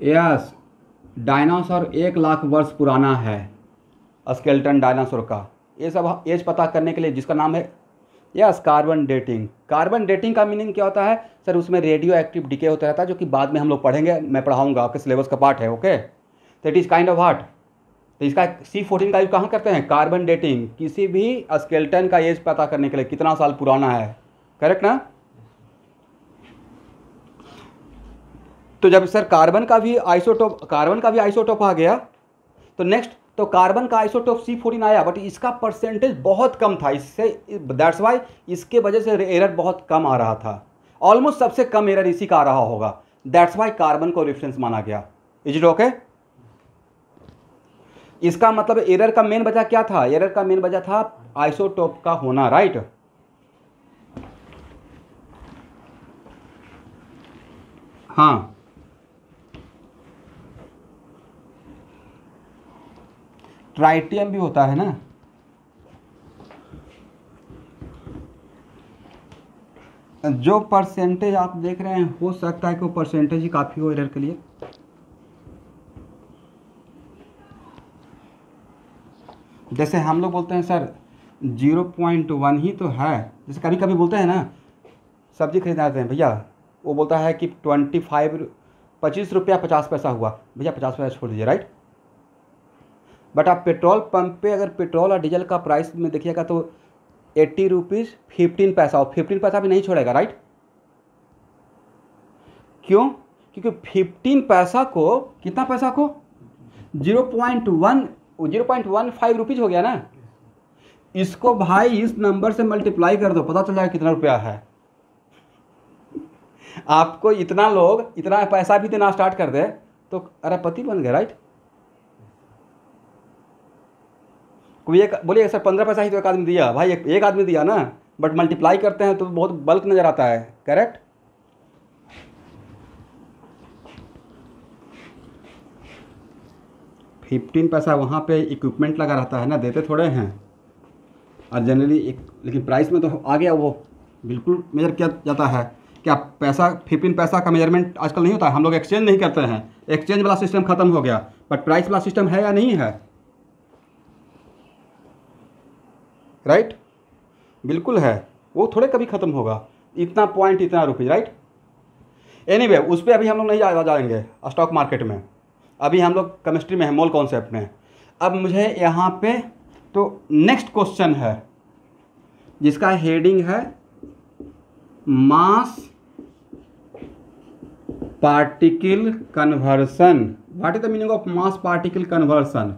Speaker 1: यस, डायनासोर 1 लाख वर्ष पुराना है, स्केलेटन डायनासोर का। ये सब एज पता करने के लिए जिसका नाम है yes carbon dating. Carbon dating का मीनिंग क्या होता है सर? उसमें रेडियो एक्टिव डिके होता रहता है, जो कि बाद में हम लोग पढ़ेंगे, मैं पढ़ाऊंगा, आपके सिलेबस का पार्ट है। ओके, तो it is kind of what, तो इसका C14 का यूज कहाँ करते हैं? कार्बन डेटिंग, किसी भी स्केलेटन का एज पता करने के लिए कितना साल पुराना है, करेक्ट ना। तो जब सर कार्बन का भी आइसोटोप आ गया, तो नेक्स्ट तो कार्बन का आइसोटोप C14 आया, बट इसका परसेंटेज बहुत कम था, इससे दैट्स वाई इसके वजह से एरर बहुत कम आ रहा था। ऑलमोस्ट सबसे कम एरर इसी का आ रहा होगा, दैट्स वाई कार्बन को रेफरेंस माना गया। Is it okay? इसका मतलब एरर का मेन वजह क्या था? एरर का मेन वजह था आइसोटोप का होना, राइट। हाँ, ट्राइटियम भी होता है ना। जो परसेंटेज आप देख रहे हैं, हो सकता है कि वो परसेंटेज ही काफ़ी हो एरर के लिए। जैसे हम लोग बोलते हैं सर 0.1 ही तो है। जैसे कभी कभी बोलते हैं ना, सब्जी खरीदने आते हैं भैया, वो बोलता है कि 25 रुपया 50 पैसा हुआ, भैया 50 पैसा छोड़ दीजिए, राइट। बट आप पेट्रोल पंप पे अगर पेट्रोल और डीजल का प्राइस में देखिएगा तो 80 रुपीज़ 15 पैसा, और 15 पैसा भी नहीं छोड़ेगा, राइट। क्यों? क्योंकि 15 पैसा को, कितना पैसा को, 0.15 रुपीज़ हो गया ना। इसको भाई इस नंबर से मल्टीप्लाई कर दो, पता चल जाएगा कितना रुपया है। आपको इतना लोग इतना पैसा भी देना स्टार्ट कर दे तो अरबपति बन गए, राइट। कोई एक बोलिए सर 15 पैसा ही तो एक आदमी दिया, भाई एक आदमी दिया ना, बट मल्टीप्लाई करते हैं तो बहुत बल्क नज़र आता है, करेक्ट। $15 पैसा वहाँ पे इक्विपमेंट लगा रहता है ना, देते थोड़े हैं। और जनरली लेकिन प्राइस में तो आ गया, वो बिल्कुल मेजर किया जाता है। क्या पैसा 15 पैसा का मेजरमेंट आजकल नहीं होता है? हम लोग एक्सचेंज नहीं करते हैं, एक्सचेंज वाला सिस्टम ख़त्म हो गया, बट प्राइस वाला सिस्टम है या नहीं है, राइट। बिल्कुल है, वो थोड़े कभी ख़त्म होगा, इतना पॉइंट इतना रुपीज़, राइट। एनीवे उस पर अभी हम लोग नहीं जाएंगे स्टॉक मार्केट में, अभी हम लोग केमिस्ट्री में है, मोल कॉन्सेप्ट में। अब मुझे यहाँ पे तो नेक्स्ट क्वेश्चन है जिसका हेडिंग है mass particle conversion. What is the meaning of mass particle conversion?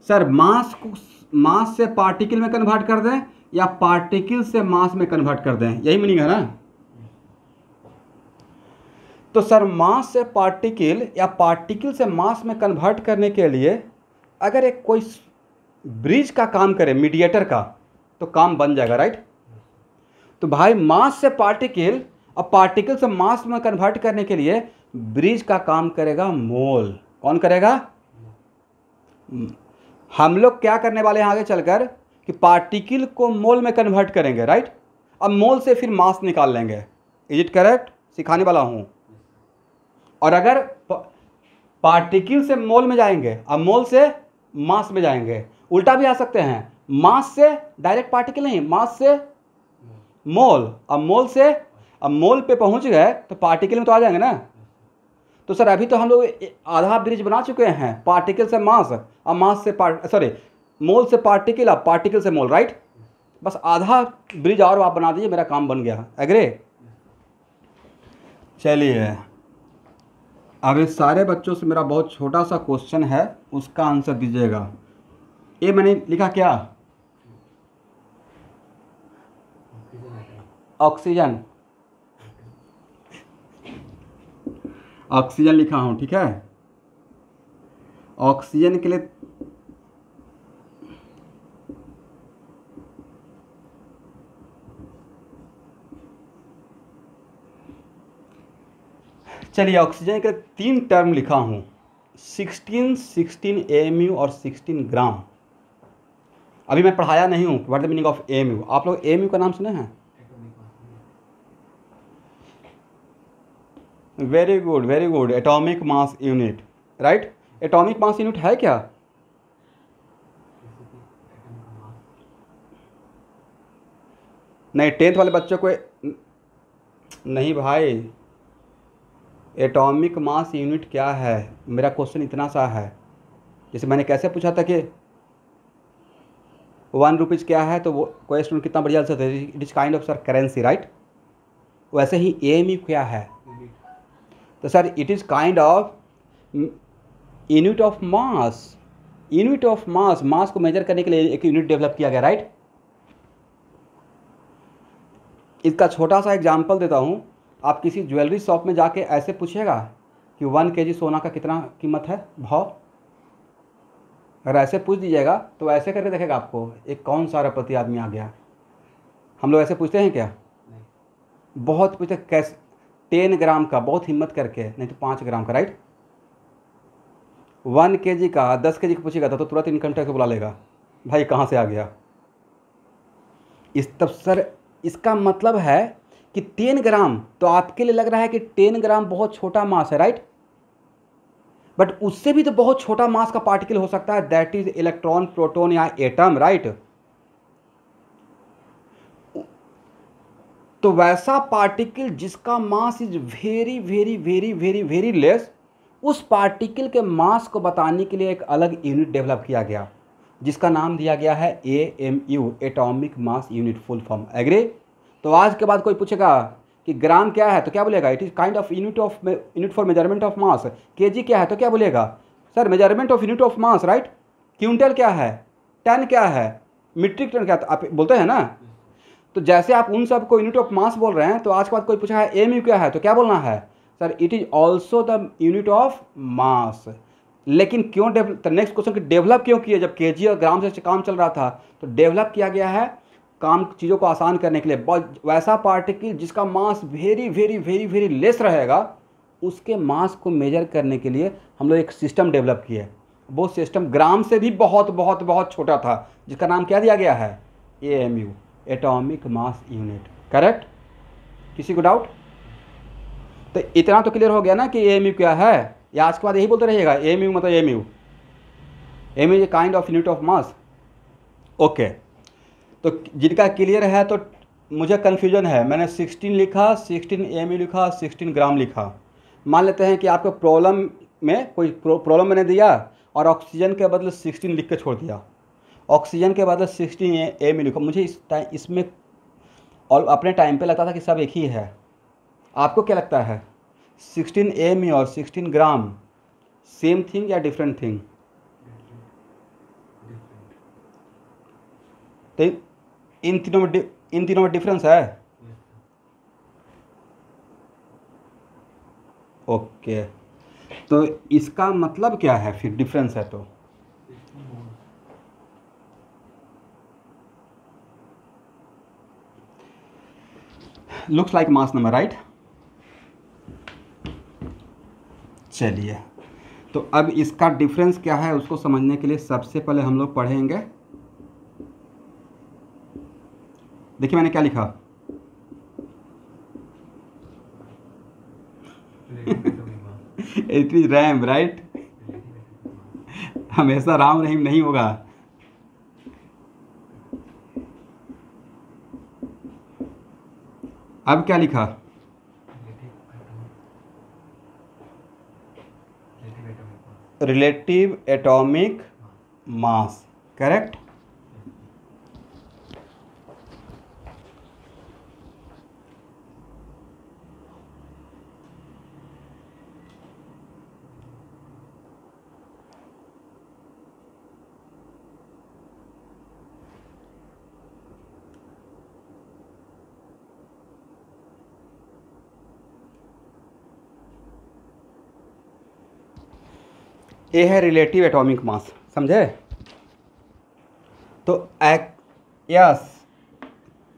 Speaker 1: Sir mass को मास से पार्टिकल में कन्वर्ट कर दें या पार्टिकल से मास में कन्वर्ट कर दें, यही मीनिंग है ना। तो सर मास से पार्टिकल या पार्टिकल से मास में कन्वर्ट करने के लिए अगर एक कोई ब्रिज का काम करे, मीडिएटर का, तो काम बन जाएगा, राइट। तो भाई मास से पार्टिकल और पार्टिकल से मास में कन्वर्ट करने के लिए ब्रिज का काम करेगा मोल। कौन करेगा? हम लोग क्या करने वाले हैं आगे चलकर कि पार्टिकल को मोल में कन्वर्ट करेंगे, राइट। अब मोल से फिर मास निकाल लेंगे। Is it correct? सिखाने वाला हूँ। और अगर पार्टिकल से मोल में जाएंगे, अब मोल से मास में जाएंगे, उल्टा भी आ सकते हैं, मास से डायरेक्ट पार्टिकल नहीं, मास से मोल। अब मोल पे पहुंच गए तो पार्टिकल में तो आ जाएंगे ना। तो सर अभी तो हम लोग आधा ब्रिज बना चुके हैं, पार्टिकल से मास और मास से मोल से पार्टिकल और पार्टिकल से मोल, राइट। बस आधा ब्रिज और आप बना दीजिए, मेरा काम बन गया। एग्री? चलिए अब इस सारे बच्चों से मेरा बहुत छोटा सा क्वेश्चन है, उसका आंसर दीजिएगा। ये मैंने लिखा क्या? ऑक्सीजन। ऑक्सीजन लिखा हूँ, ठीक है। ऑक्सीजन के लिए चलिए, ऑक्सीजन के 3 टर्म लिखा हूँ, 16 AMU और 16 ग्राम। अभी मैं पढ़ाया नहीं हूँ what the meaning of AMU। आप लोग AMU का नाम सुने हैं? Very good, very good. Atomic mass unit, right. Atomic mass unit है क्या? नहीं, 10th वाले बच्चों को नहीं भाई, एटॉमिक मास यूनिट क्या है? मेरा क्वेश्चन इतना सा है, जैसे मैंने कैसे पूछा था कि 1 रुपीज़ क्या है, तो वो कोई स्टूडेंट कितना बढ़िया आंसर थे, it is kind of sir currency, right. वैसे ही AMU क्या है? तो sir it is kind of unit of mass. Unit of mass, mass को मेजर करने के लिए एक यूनिट डेवलप किया गया, राइट। इसका छोटा सा एग्जांपल देता हूँ। आप किसी ज्वेलरी शॉप में जाके ऐसे पूछेगा कि 1 kg सोना का कितना कीमत है, भाव। अगर ऐसे पूछ दीजिएगा तो ऐसे करके देखेगा आपको एक कौन सा अरबपति आदमी आ गया। हम लोग ऐसे पूछते हैं क्या? बहुत पूछते कैसे, 10 ग्राम का बहुत हिम्मत करके, नहीं तो 5 ग्राम का, राइट। 1 kg का 10 kg का पूछेगा तो तुरंत इनकम टैक्स बुला लेगा, भाई कहाँ से आ गया। इस तब सर इसका मतलब है कि 10 ग्राम, तो आपके लिए लग रहा है कि 10 ग्राम बहुत छोटा मास है, राइट। बट उससे भी तो बहुत छोटा मास का पार्टिकल हो सकता है, दैट इज इलेक्ट्रॉन, प्रोटॉन या एटम, राइट। तो वैसा पार्टिकल जिसका mass is very very very very very less, उस पार्टिकल के मास को बताने के लिए एक अलग यूनिट डेवलप किया गया, जिसका नाम दिया गया है AMU, atomic mass unit, full form. Agree? तो आज के बाद कोई पूछेगा कि ग्राम क्या है, तो क्या बोलेगा? It is kind of unit for measurement of mass. KG क्या है, तो क्या बोलेगा? Sir measurement of unit of mass, right. Quintal क्या है, टन क्या है, मीट्रिक टन क्या है, तो आप बोलते हैं ना। तो जैसे आप उन सब को यूनिट ऑफ मास बोल रहे हैं, तो आज के बाद कोई पूछा है AMU क्या है, तो क्या बोलना है? Sir it is also the unit of मास। लेकिन क्यों नेक्स्ट क्वेश्चन कि डेवलप क्यों किया? जब KG और ग्राम से काम चल रहा था, तो डेवलप किया गया है काम, चीज़ों को आसान करने के लिए। वैसा पार्टिकल जिसका mass very very very very less रहेगा, उसके मास को मेजर करने के लिए हम लोग एक सिस्टम डेवलप किए। वो सिस्टम ग्राम से भी बहुत बहुत बहुत छोटा था, जिसका नाम क्या दिया गया है? AMU, atomic mass unit, correct. किसी को डाउट? तो इतना तो क्लियर हो गया ना कि AMU क्या है, या आज के बाद यही बोलते रहिएगा AMU मतलब AMU। AMU is kind of unit of mass. Okay, तो जिनका क्लियर है, तो मुझे कन्फ्यूजन है, मैंने 16 लिखा, 16 AMU लिखा, 16 ग्राम लिखा। मान लेते हैं कि आपको प्रॉब्लम में कोई प्रॉब्लम मैंने दिया और ऑक्सीजन के बदले 16 लिख के छोड़ दिया, ऑक्सीजन के बदले 16 AMU लिखो। मुझे इसमें और अपने टाइम पे लगता था कि सब एक ही है। आपको क्या लगता है, 16 AMU और 16 ग्राम सेम थिंग या डिफरेंट थिंग? तो इन तीनों में डिफरेंस है। ओके, तो इसका मतलब क्या है फिर डिफरेंस है? तो looks like mass number, right. चलिए, तो अब इसका डिफरेंस क्या है उसको समझने के लिए सबसे पहले हम लोग पढ़ेंगे। देखिए मैंने क्या लिखा, इट इज रैम, राइट। हमेशा राम रहीम नहीं होगा। अब क्या लिखा, रिलेटिव एटॉमिक मास, करेक्ट। ए है रिलेटिव एटॉमिक मास, समझे? तो यस,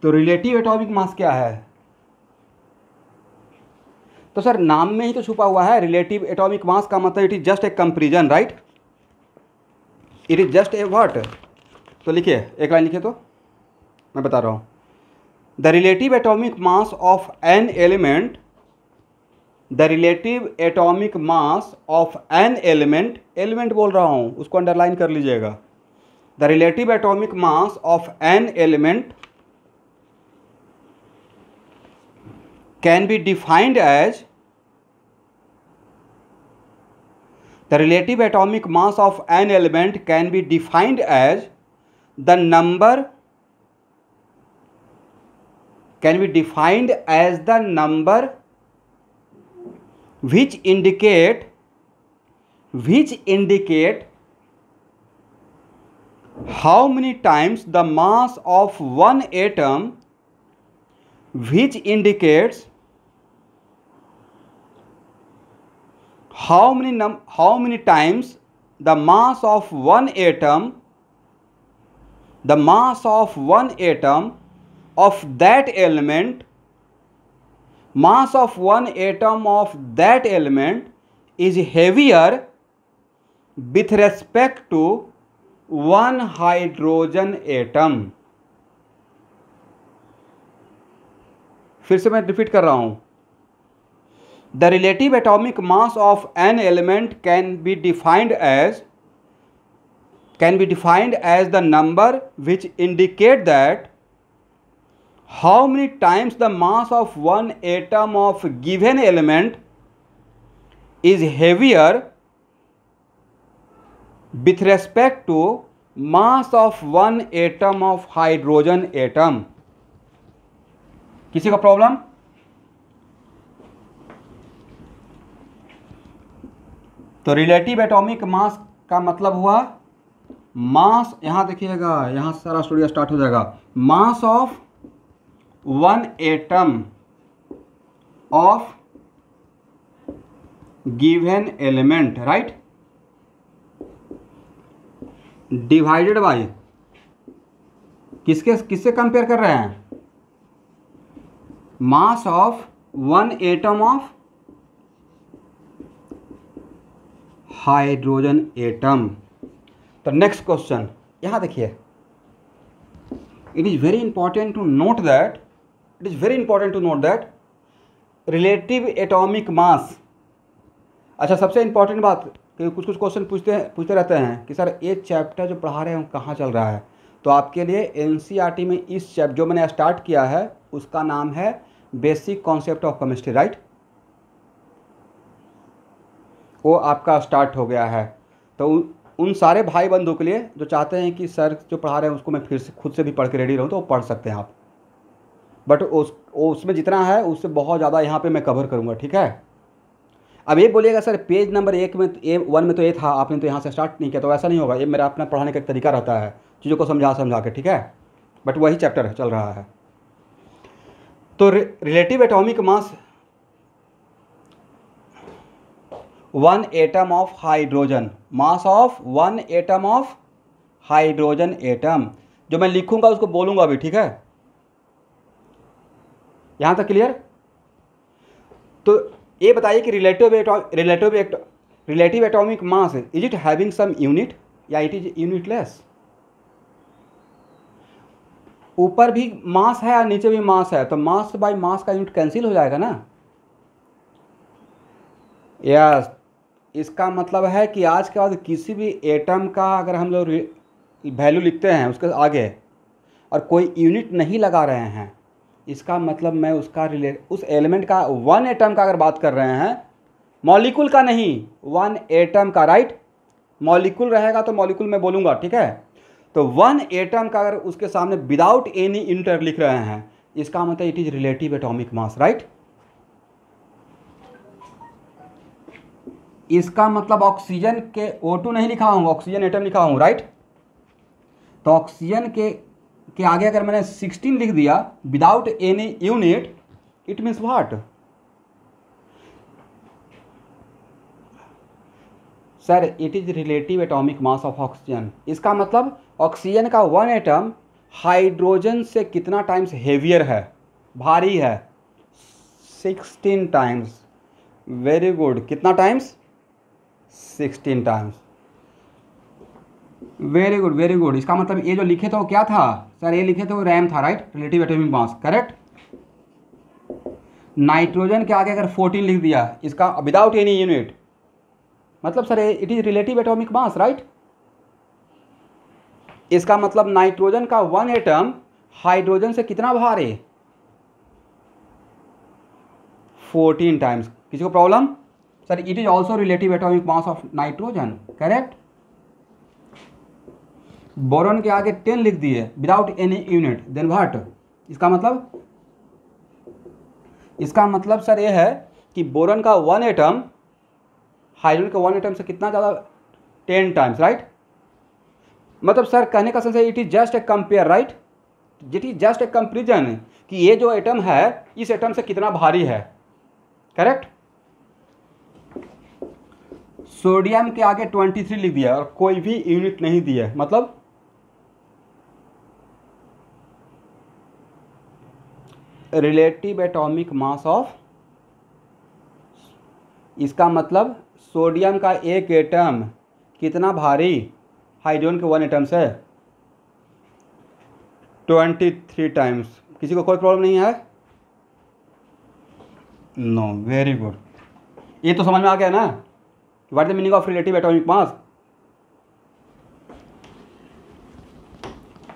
Speaker 1: तो रिलेटिव एटॉमिक मास क्या है? तो सर नाम में ही तो छुपा हुआ है, रिलेटिव एटॉमिक मास का मतलब it is just a comparison, right? It is just A what? तो लिखिए, एक लाइन लिखिए, तो मैं बता रहा हूँ। The relative atomic mass of an element, the relative atomic mass of an element, element बोल रहा हूँ, उसको अंडरलाइन कर लीजिएगा। The relative atomic mass of an element can be defined as, the relative atomic mass of an element can be defined as the number, can be defined as the number which indicate how many times the mass of one atom, which indicates how many times the mass of one atom, the mass of one atom of that element, mass of one atom of that element is heavier with respect to one hydrogen atom। फिर से मैं repeat कर रहा हूं। The relative atomic mass of an element can be defined as the number which indicate that how many times the mass of one atom of given element is heavier with respect to mass of one atom of hydrogen atom। किसी का problem? तो relative atomic मास का मतलब हुआ मास, यहां देखिएगा, यहां सारा स्टोरी स्टार्ट हो जाएगा। Mass of one atom of given element, right, divided by, किससे कंपेयर कर रहे हैं? Mass of one atom of hydrogen atom. तो नेक्स्ट क्वेश्चन यहां देखिए, it is very important to note that relative atomic mass. अच्छा, सबसे इंपॉर्टेंट बात कि कुछ क्वेश्चन पूछते रहते हैं कि सर ये चैप्टर जो पढ़ा रहे हैं कहाँ चल रहा है। तो आपके लिए एनसीईआरटी में इस चैप्टर जो मैंने स्टार्ट किया है उसका नाम है basic concept of chemistry, right? वो आपका स्टार्ट हो गया है। तो उन सारे भाई बंधुओं के लिए जो चाहते हैं कि सर जो पढ़ा रहे हैं उसको मैं फिर से खुद से भी पढ़ के रेडी रहूँ, तो वो पढ़ सकते हैं आप। बट उसमें जितना है उससे बहुत ज़्यादा यहाँ पे मैं कवर करूँगा, ठीक है? अब ये बोलिएगा सर पेज नंबर 1 में A1 में तो ये था, आपने तो यहाँ से स्टार्ट नहीं किया, तो ऐसा नहीं होगा। ये मेरा अपना पढ़ाने का एक तरीका रहता है, चीज़ों को समझा के, ठीक है? बट वही चैप्टर चल रहा है। तो relative atomic mass one atom of hydrogen, mass of one atom of hydrogen atom, जो मैं लिखूंगा उसको बोलूंगा अभी, ठीक है? यहां तक क्लियर? तो ये बताइए कि relative atomic mass is it having some unit या इट इज यूनिटलेस? ऊपर भी मास है और नीचे भी मास है, तो मास बाय मास का यूनिट कैंसिल हो जाएगा ना? यस, इसका मतलब है कि आज के बाद किसी भी एटम का अगर हम लोग वैल्यू लिखते हैं उसके आगे और कोई यूनिट नहीं लगा रहे हैं, इसका मतलब मैं उस एलिमेंट का वन एटम का अगर बात कर रहे हैं, मॉलिक्यूल का नहीं, वन एटम का, राइट? मॉलिक्यूल रहेगा तो मॉलिक्यूल में बोलूँगा, ठीक है? तो वन एटम का अगर उसके सामने विदाउट एनी यूनिट लिख रहे हैं, इसका मतलब it is relative atomic mass, right? इसका मतलब ऑक्सीजन के O2 नहीं लिखा हूँ, ऑक्सीजन एटम लिखा हूँ, राइट? तो ऑक्सीजन के आगे अगर मैंने 16 लिख दिया without any unit, it means what? Sir it is relative atomic mass of oxygen. इसका मतलब ऑक्सीजन का वन एटम हाइड्रोजन से कितना टाइम्स हेवियर है, भारी है, 16 टाइम्स। वेरी गुड, कितना times? 16 times. Very good very good. इसका मतलब ये जो लिखे थे वो क्या था सर? ये लिखे थे वो रैम था, राइट? रिलेटिव एटॉमिक मास, करेक्ट। नाइट्रोजन के आगे अगर 14 लिख दिया इसका विदाउट एनी यूनिट, मतलब sir it is relative atomic mass, right? इसका मतलब नाइट्रोजन का वन एटम हाइड्रोजन से कितना भारी? 14 टाइम्स। किसी को problem? Sir it is also relative atomic mass of nitrogen, correct. Boron के आगे 10 लिख दिए without any unit, then what? इसका मतलब सर ये है कि बोरॉन का वन एटम हाइड्रोजन के वन एटम से कितना ज़्यादा? 10 टाइम्स, राइट? मतलब सर कहने का सेंस है it is just A compare, right? It is just a comparison कि ये जो एटम है इस एटम से कितना भारी है, करेक्ट। सोडियम के आगे 23 लिख दिया और कोई भी यूनिट नहीं दिया, मतलब रिलेटिव एटॉमिक मास ऑफ, इसका मतलब सोडियम का एक एटम कितना भारी हाइड्रोजन के वन एटम से? 23 टाइम्स। किसी को कोई प्रॉब्लम नहीं है? No, very good. ये तो समझ में आ गया ना what the meaning of relative atomic mass.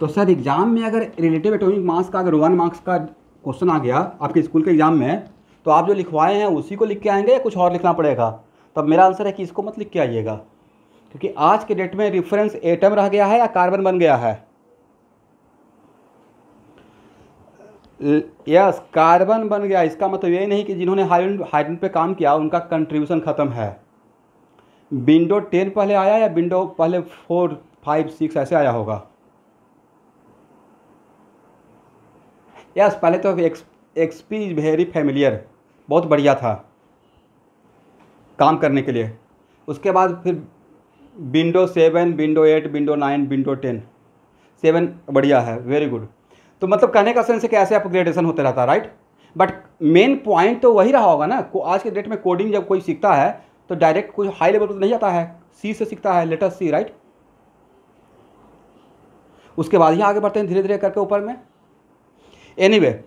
Speaker 1: तो सर एग्जाम में अगर रिलेटिव एटॉमिक मास का अगर 1 मार्क्स का क्वेश्चन आ गया आपके स्कूल के एग्जाम में, तो आप जो लिखवाए हैं उसी को लिख के आएंगे या कुछ और लिखना पड़ेगा? तब मेरा आंसर है कि इसको मत लिख के आइएगा, क्योंकि आज के डेट में रेफरेंस एटम रह गया है या कार्बन बन गया है? यस, कार्बन बन गया। इसका मतलब ये नहीं कि जिन्होंने हाइड्रोजन पे काम किया उनका कंट्रीब्यूशन खत्म है। विंडो 10 पहले आया या विंडो पहले 4, 5, 6 ऐसे आया होगा? यस, पहले तो एक्सपी इज वेरी फेमिलियर, बहुत बढ़िया था काम करने के लिए। उसके बाद फिर विंडो 7, विंडो 8, विंडो 9, विंडो 10, 7 बढ़िया है, वेरी गुड। तो मतलब कहने का सेंस है कि ऐसे अपग्रेडेशन होते रहता है, राइट? बट मेन पॉइंट तो वही रहा होगा ना। आज के डेट में कोडिंग जब कोई सीखता है तो डायरेक्ट कोई हाई लेवल पर तो नहीं जाता है, सी से सीखता है, लेटर सी, राइट? उसके बाद ही आगे बढ़ते हैं धीरे धीरे करके ऊपर में। एनीवे,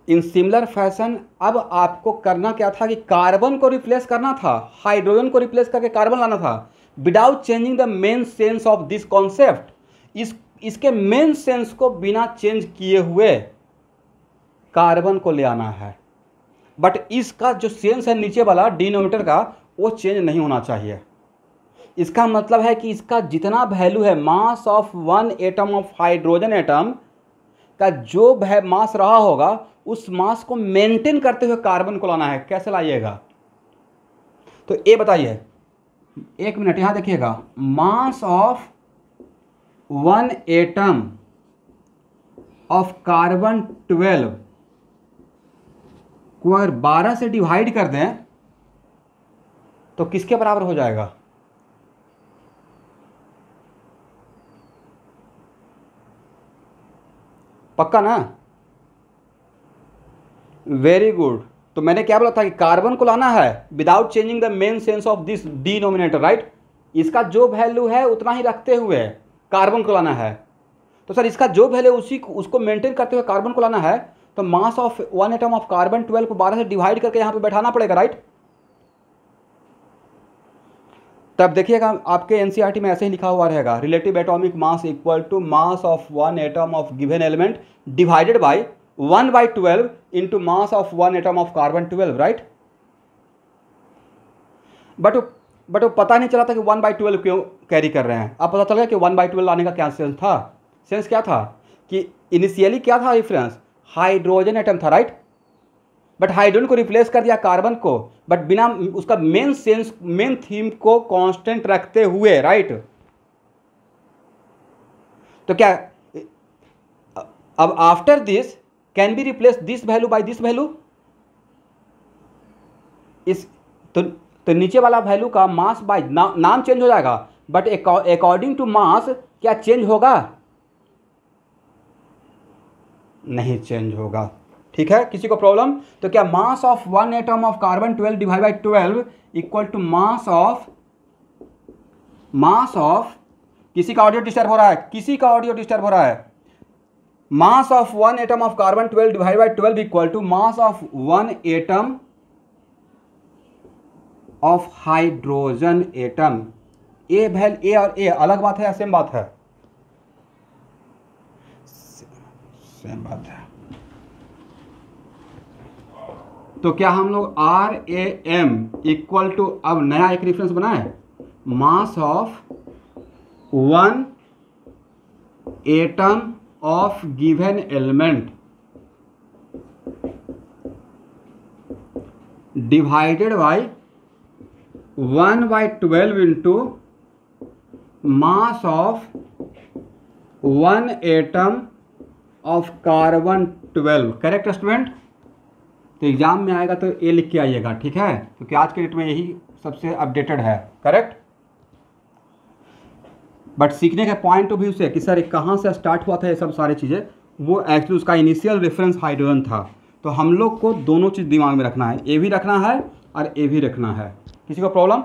Speaker 1: इन सिमिलर फैशन अब आपको करना क्या था कि कार्बन को रिप्लेस करना था, हाइड्रोजन को रिप्लेस करके कार्बन लाना था, without changing the main sense of this concept. इसके मेन सेंस को बिना चेंज किए हुए कार्बन को ले आना है। बट इसका जो सेंस है नीचे वाला डिनोमिनेटर का, वो चेंज नहीं होना चाहिए। इसका मतलब है कि इसका जितना वैल्यू है mass of one atom of hydrogen atom का जो मास रहा होगा उस मास को मेंटेन करते हुए कार्बन को लाना है। कैसे लाइएगा? तो ये बताइए, एक मिनट यहां देखिएगा। मास of one atom of carbon 12 को अगर 12 से डिवाइड कर दें तो किसके बराबर हो जाएगा? पक्का ना? Very good. तो मैंने क्या बोला था कि कार्बन को लाना है without changing the main sense of this denominator, right? इसका जो वैल्यू है उतना ही रखते हुए कार्बन को लाना है। तो सर इसका जो वैल्यू उसको मेंटेन करते हुए कार्बन को लाना है, तो mass of one atom of carbon 12 को 12 से डिवाइड करके यहां पे बैठाना पड़ेगा, राइट? तब देखिएगा आपके एनसीईआरटी में ऐसे ही लिखा हुआ रहेगा, relative atomic mass equal to mass of one atom of given element divided by 1/12 into mass of one atom of carbon 12, right? But वो पता नहीं चला था कि 1/12 क्यों कैरी कर रहे हैं। अब पता चल गया कि 1/12 लाने का क्या सेंस था। सेंस क्या था कि इनिशियली क्या था रेफरेंस? हाइड्रोजन एटम था, राइट? बट हाइड्रोजन को रिप्लेस कर दिया कार्बन को, बट बिना उसका मेन सेंस, मेन थीम को कांस्टेंट रखते हुए, राइट? तो क्या अब after this can be replace this value by this value? इस तो तो नीचे वाला वैल्यू का मास बाय नाम चेंज हो जाएगा, बट अकॉर्डिंग टू मास क्या चेंज होगा? नहीं चेंज होगा। ठीक है, किसी को प्रॉब्लम? तो क्या mass of one atom of carbon 12 divide by 12 equal to mass of किसी का ऑडियो डिस्टर्ब हो रहा है, किसी का ऑडियो डिस्टर्ब हो रहा है। Mass of one atom of carbon 12 divide by 12 equal to mass of one atom of hydrogen atom. A और ए अलग बात है या सेम बात है? सेम बात है। तो क्या हम लोग RAM इक्वल टू, अब नया एक रेफरेंस बनाए, मास of one atom of given element divided by 1/12 into mass of one atom of carbon 12। Correct student? तो एग्जाम में आएगा तो ए लिख के आइएगा, ठीक है, क्योंकि आज के डेट में यही सबसे अपडेटेड है। करेक्ट? बट सीखने के पॉइंट ऑफ व्यू से कि सर ये कहाँ से स्टार्ट हुआ था, ये सब सारी चीज़ें, वो एक्चुअली उसका इनिशियल रेफरेंस हाइड्रोजन था। तो हम लोग को दोनों चीज़ दिमाग में रखना है, ए भी रखना है और ए भी रखना है। किसी को प्रॉब्लम?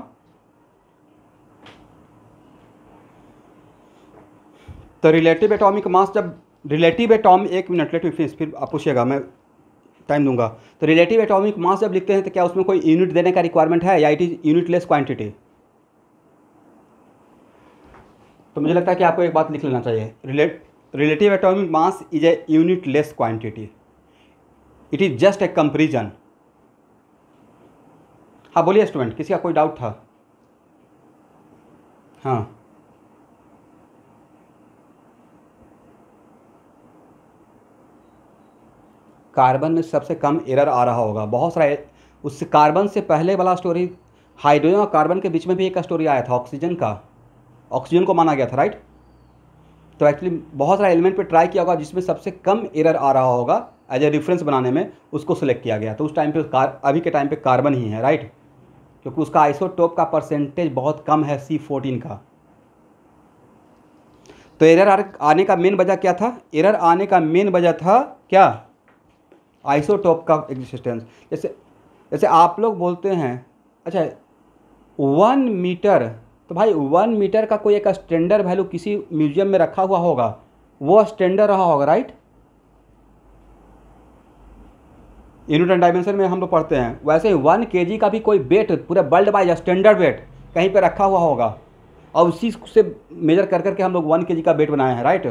Speaker 1: तो रिलेटिव एटॉमिक मास, जब रिलेटिव एटॉमिक, एक मिनट लेट मी फिनिश, फिर आप पूछिएगा, मैं टाइम दूंगा। तो रिलेटिव एटॉमिक मास जब लिखते हैं तो क्या उसमें कोई यूनिट देने का रिक्वायरमेंट है या इट इज यूनिटलेस क्वांटिटी? तो मुझे लगता है कि आपको एक बात लिख लेना चाहिए, relative atomic mass is a unitless quantity, it is just a comparison. हाँ बोलिए स्टूडेंट, किसी का कोई डाउट था? हाँ, कार्बन में सबसे कम एरर आ रहा होगा, बहुत सारा। उस कार्बन से पहले वाला स्टोरी, हाइड्रोजन और कार्बन के बीच में भी एक स्टोरी आया था ऑक्सीजन का, ऑक्सीजन को माना गया था, राइट? तो एक्चुअली बहुत सारे एलिमेंट पे ट्राई किया होगा जिसमें सबसे कम एरर आ रहा होगा, एज ए रेफरेंस बनाने में उसको सिलेक्ट किया गया। तो उस टाइम पे अभी के टाइम पे कार्बन ही है, राइट? क्योंकि उसका आइसोटोप का परसेंटेज बहुत कम है, C14 का। तो एरर आने का मेन वजह क्या था? एरर आने का मेन वजह था क्या? आइसोटोप का एग्जिस्टेंस। जैसे आप लोग बोलते हैं, अच्छा 1 मीटर, तो भाई 1 मीटर का कोई एक स्टैंडर्ड वैल्यू किसी म्यूजियम में रखा हुआ होगा, वो स्टैंडर्ड रहा होगा, राइट? यूनिट एंड डायमेंशन में हम लोग पढ़ते हैं, वैसे 1 kg का भी कोई वेट पूरे वर्ल्ड वाइज स्टैंडर्ड वेट कहीं पे रखा हुआ होगा, और उसी से मेजर कर करके हम लोग 1 kg का वेट बनाए हैं, राइट?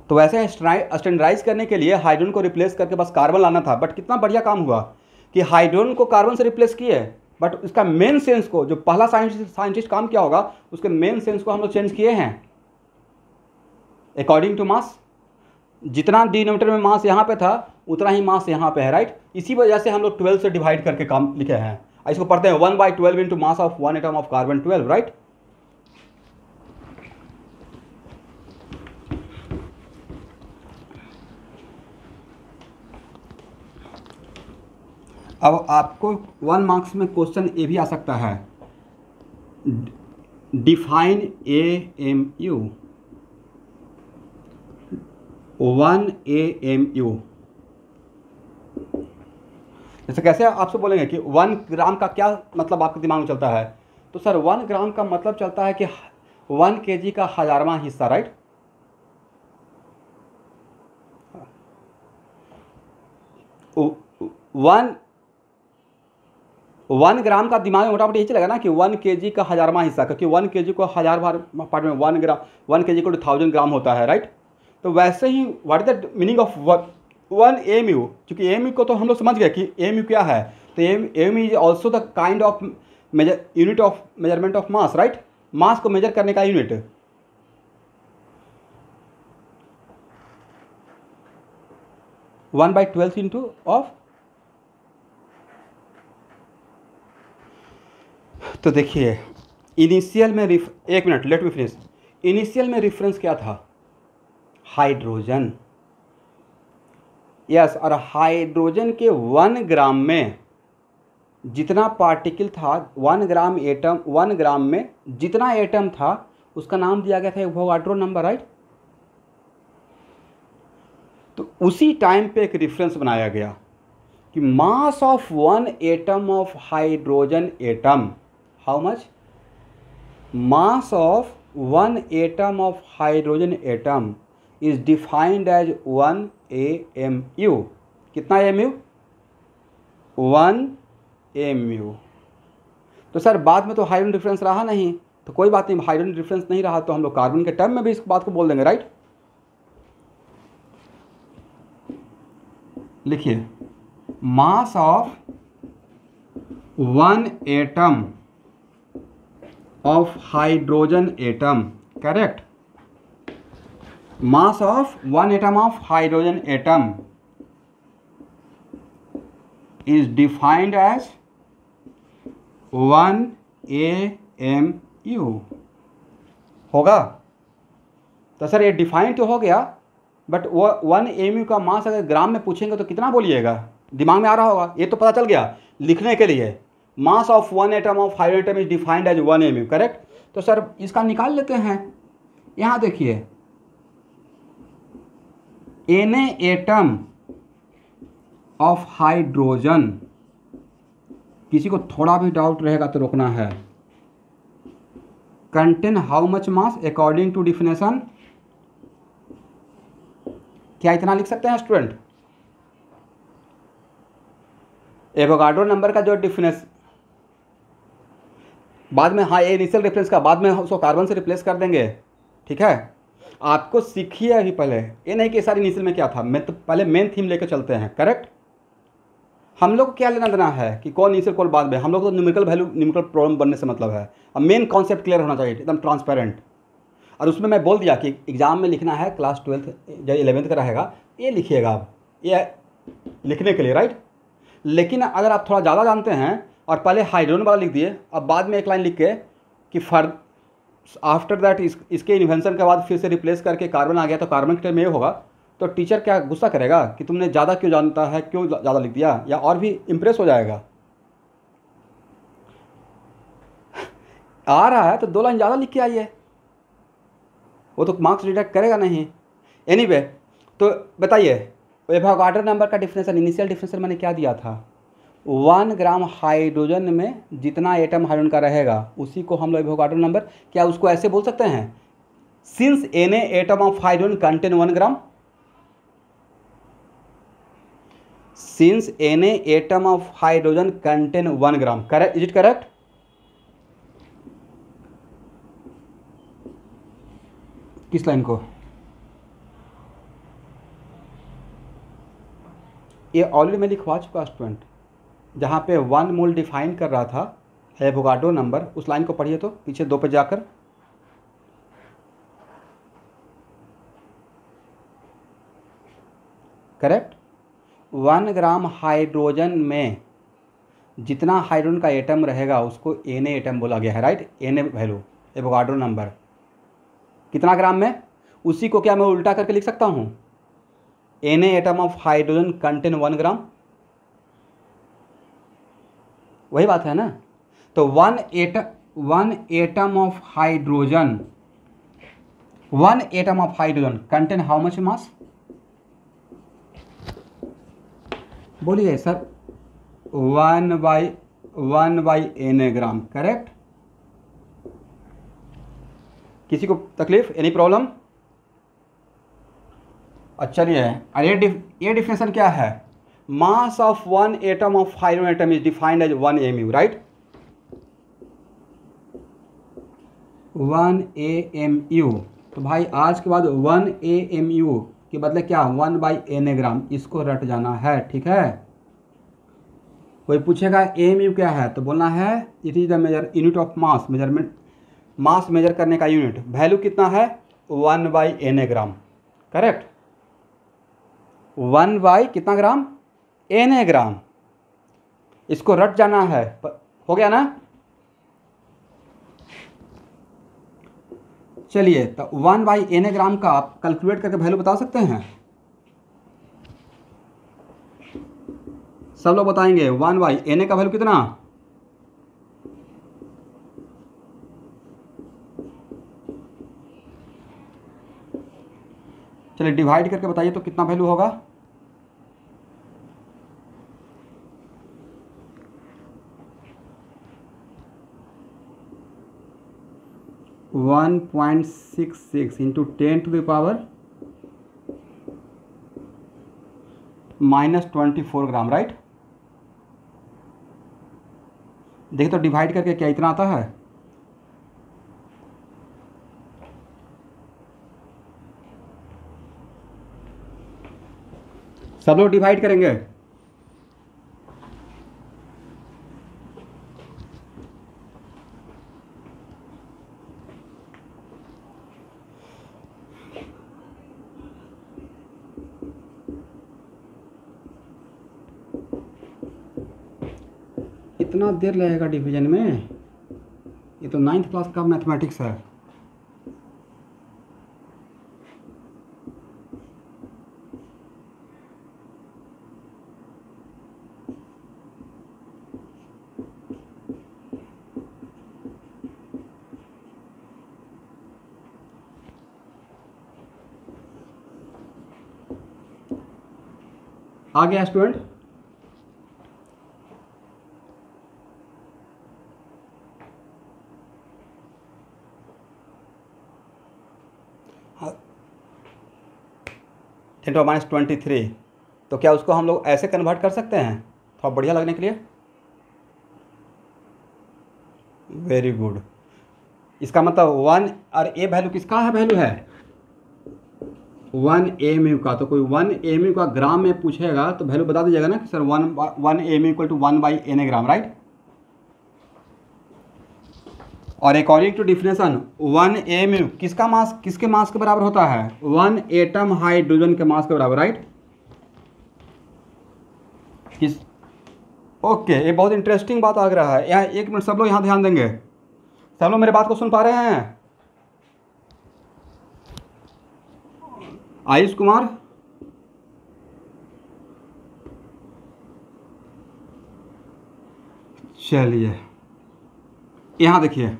Speaker 1: तो वैसे स्टैंडर्डाइज करने के लिए हाइड्रोजन को रिप्लेस करके बस कार्बन लाना था। बट कितना बढ़िया काम हुआ कि हाइड्रोजन को कार्बन से रिप्लेस किए, बट उसका मेन सेंस को, जो पहला साइंटिस्ट काम किया होगा, उसके मेन सेंस को हम लोग चेंज किए हैं अकॉर्डिंग टू मास। जितना डिनोमिनेटर में मास यहाँ पे था उतना ही मास यहाँ पे है, राइट? इसी वजह से हम लोग 12 से डिवाइड करके काम लिखे हैं। इसको पढ़ते हैं 1/12 into mass of one atom of carbon 12, right? अब आपको 1 मार्क्स में क्वेश्चन ये भी आ सकता है, डिफाइन AMU, 1 AMU। जैसे कैसे आपसे बोलेंगे कि 1 ग्राम का क्या मतलब आपके दिमाग में चलता है? तो सर 1 ग्राम का मतलब चलता है कि 1 kg का 1000वां हिस्सा, राइट? वन ग्राम का दिमाग में मोटा मोटी यही चलेगा ना कि 1 kg का 1000वां हिस्सा, क्योंकि 1 kg को 1000 पार्ट में 1 kg को 1000 ग्राम होता है, राइट? तो वैसे ही what is the meaning of 1 AMU? क्योंकि AMU को तो हम लोग समझ गए कि AMU क्या है। तो AMU is also the kind of unit of measurement of mass, right? Mass को मेजर करने का unit. One by 12 into of. तो देखिए इनिशियल में एक minute let me finish. Initial में रेफरेंस क्या था? हाइड्रोजन। यस, और हाइड्रोजन के 1 ग्राम में जितना पार्टिकल था 1 ग्राम में जितना एटम था उसका नाम दिया गया था एवोगाड्रो नंबर, राइट। तो उसी टाइम पे एक रेफरेंस बनाया गया कि mass of 1 atom of hydrogen atom, how much, mass of 1 atom of hydrogen atom is defined as 1 AMU। कितना AMU? 1 AMU। तो सर बाद में तो हाइड्रोजन डिफरेंस रहा नहीं, तो कोई बात नहीं, हाइड्रोजन डिफरेंस नहीं रहा तो हम लोग कार्बन के टर्म में भी इस बात को बोल देंगे, राइट। लिखिए, मास of 1 atom of hydrogen atom, correct, mass of 1 atom of hydrogen atom is defined as 1 AMU होगा। तो सर ये डिफाइन तो हो गया, बट वो 1 AMU का मास अगर ग्राम में पूछेंगे तो कितना बोलिएगा? दिमाग में आ रहा होगा, ये तो पता चल गया लिखने के लिए। Mass of 1 atom of hydrogen atom is defined as 1 AMU, correct. तो सर इसका निकाल लेते हैं। यहाँ देखिए, Na एटम ऑफ हाइड्रोजन, किसी को थोड़ा भी डाउट रहेगा तो रोकना है, contain how much mass according to definition? क्या इतना लिख सकते हैं स्टूडेंट? एवोगाड्रो नंबर का जो डिफिनेशन बाद में, हाँ, ये इनिशियल रेफरेंस का बाद में उसको कार्बन से रिप्लेस कर देंगे, ठीक है। आपको सीखिए अभी पहले, ये नहीं कि सारी इनिशियल में क्या था, मैं तो पहले मेन थीम लेकर चलते हैं, करेक्ट। हम लोग को क्या लेना देना है कि कौन इनिशियल कौन बाद में, हम लोग तो न्यूमेरिकल वैल्यू न्यूमेरिकल प्रॉब्लम बनने से मतलब है। अब मेन कॉन्सेप्ट क्लियर होना चाहिए, एकदम ट्रांसपेरेंट। और उसमें मैं बोल दिया कि एग्जाम में लिखना है, क्लास 12th या 11th का रहेगा, ये लिखिएगा आप, ये लिखने के लिए, राइट। लेकिन अगर आप थोड़ा ज़्यादा जानते हैं और पहले हाइड्रोजन वाला लिख दिए, अब बाद में एक लाइन लिख के कि आफ्टर दैट इसके इन्वेंशन के बाद फिर से रिप्लेस करके कार्बन आ गया तो कार्बन के टर्म में ये होगा, तो टीचर क्या गुस्सा करेगा कि तुमने ज़्यादा क्यों जानता है, क्यों ज़्यादा लिख दिया, या और भी इम्प्रेस हो जाएगा। आ रहा है तो 2 लाइन ज़्यादा लिख के आइए, वो तो मार्क्स डिडक्ट करेगा नहीं। एनीवे, तो बताइए एवोगाड्रो नंबर का डिफिनेशन, इनिशियल डिफिनेशन मैंने क्या दिया था? 1 ग्राम हाइड्रोजन में जितना एटम हाइड्रोजन का रहेगा उसी को हम लोग एवोगाड्रो नंबर, क्या उसको ऐसे बोल सकते हैं, since Na atom of hydrogen contain 1 gram, since Na atom of hydrogen contain 1 gram, correct, is it correct? किस लाइन को? ये ऑलरेडी मैं लिखवा चुका स्टूडेंट, जहाँ पे 1 मोल डिफाइन कर रहा था एवोगाड्रो नंबर, उस लाइन को पढ़िए तो पीछे 2 पे जाकर, करेक्ट। 1 ग्राम हाइड्रोजन में जितना हाइड्रोजन का एटम रहेगा उसको Na एटम बोला गया है, right. Na value Avogadro number कितना ग्राम में, उसी को क्या मैं उल्टा करके लिख सकता हूँ, Na atom of hydrogen contain 1 ग्राम, वही बात है ना। तो 1 atom of hydrogen, 1 atom of hydrogen contain how much मास? बोलिए सर, 1/Na ग्राम, करेक्ट। किसी को तकलीफ, एनी प्रॉब्लम? अच्छा, चलिए, ये डिफिनेशन क्या है, mass of 1 atom of hydrogen atom is defined as 1 AMU, right. 1 AMU, तो भाई आज के बाद 1 AMU के बदले क्या, 1/Na ग्राम, इसको रट जाना है, ठीक है। कोई पूछेगा AMU क्या है तो बोलना है it is the measure unit of mass, measurement, mass measure करने का यूनिट, वैल्यू कितना है 1/Na ग्राम, करेक्ट। 1 कितना ग्राम, Na ग्राम, इसको रट जाना है, हो गया ना। चलिए, तो 1/Na ग्राम का आप कैलकुलेट करके वैल्यू बता सकते हैं? सब लोग बताएंगे 1/, Na का वैल्यू कितना? चलिए डिवाइड करके बताइए तो कितना वैल्यू होगा? One point six six into 10⁻⁻24 ग्राम, राइट? देखिए तो डिवाइड करके क्या इतना आता है? सब लोग डिवाइड करेंगे। इतना देर लगेगा डिवीजन में? ये तो 9th क्लास का मैथमेटिक्स है। आ गया स्टूडेंट? -23, तो क्या उसको हम लोग ऐसे कन्वर्ट कर सकते हैं थोड़ा बढ़िया लगने के लिए? Very good. इसका मतलब 1 और ए वैल्यू किसका है? वैल्यू है 1 AMU का। तो कोई 1 AMU का ग्राम में पूछेगा तो वैल्यू बता दीजिएगा ना कि sir 1 AMU equal to 1/Na gram, right? और अकॉर्डिंग टू डिफिनेशन 1 AMU किसका मास, किसके मास के बराबर होता है? 1 एटम हाइड्रोजन के मास के बराबर, राइट? किस? ओके, ये बहुत इंटरेस्टिंग बात आ रहा है यहाँ। एक मिनट सब लोग यहाँ ध्यान देंगे। सब लोग मेरे बात को सुन पा रहे हैं? आयुष कुमार, चलिए यहाँ देखिए।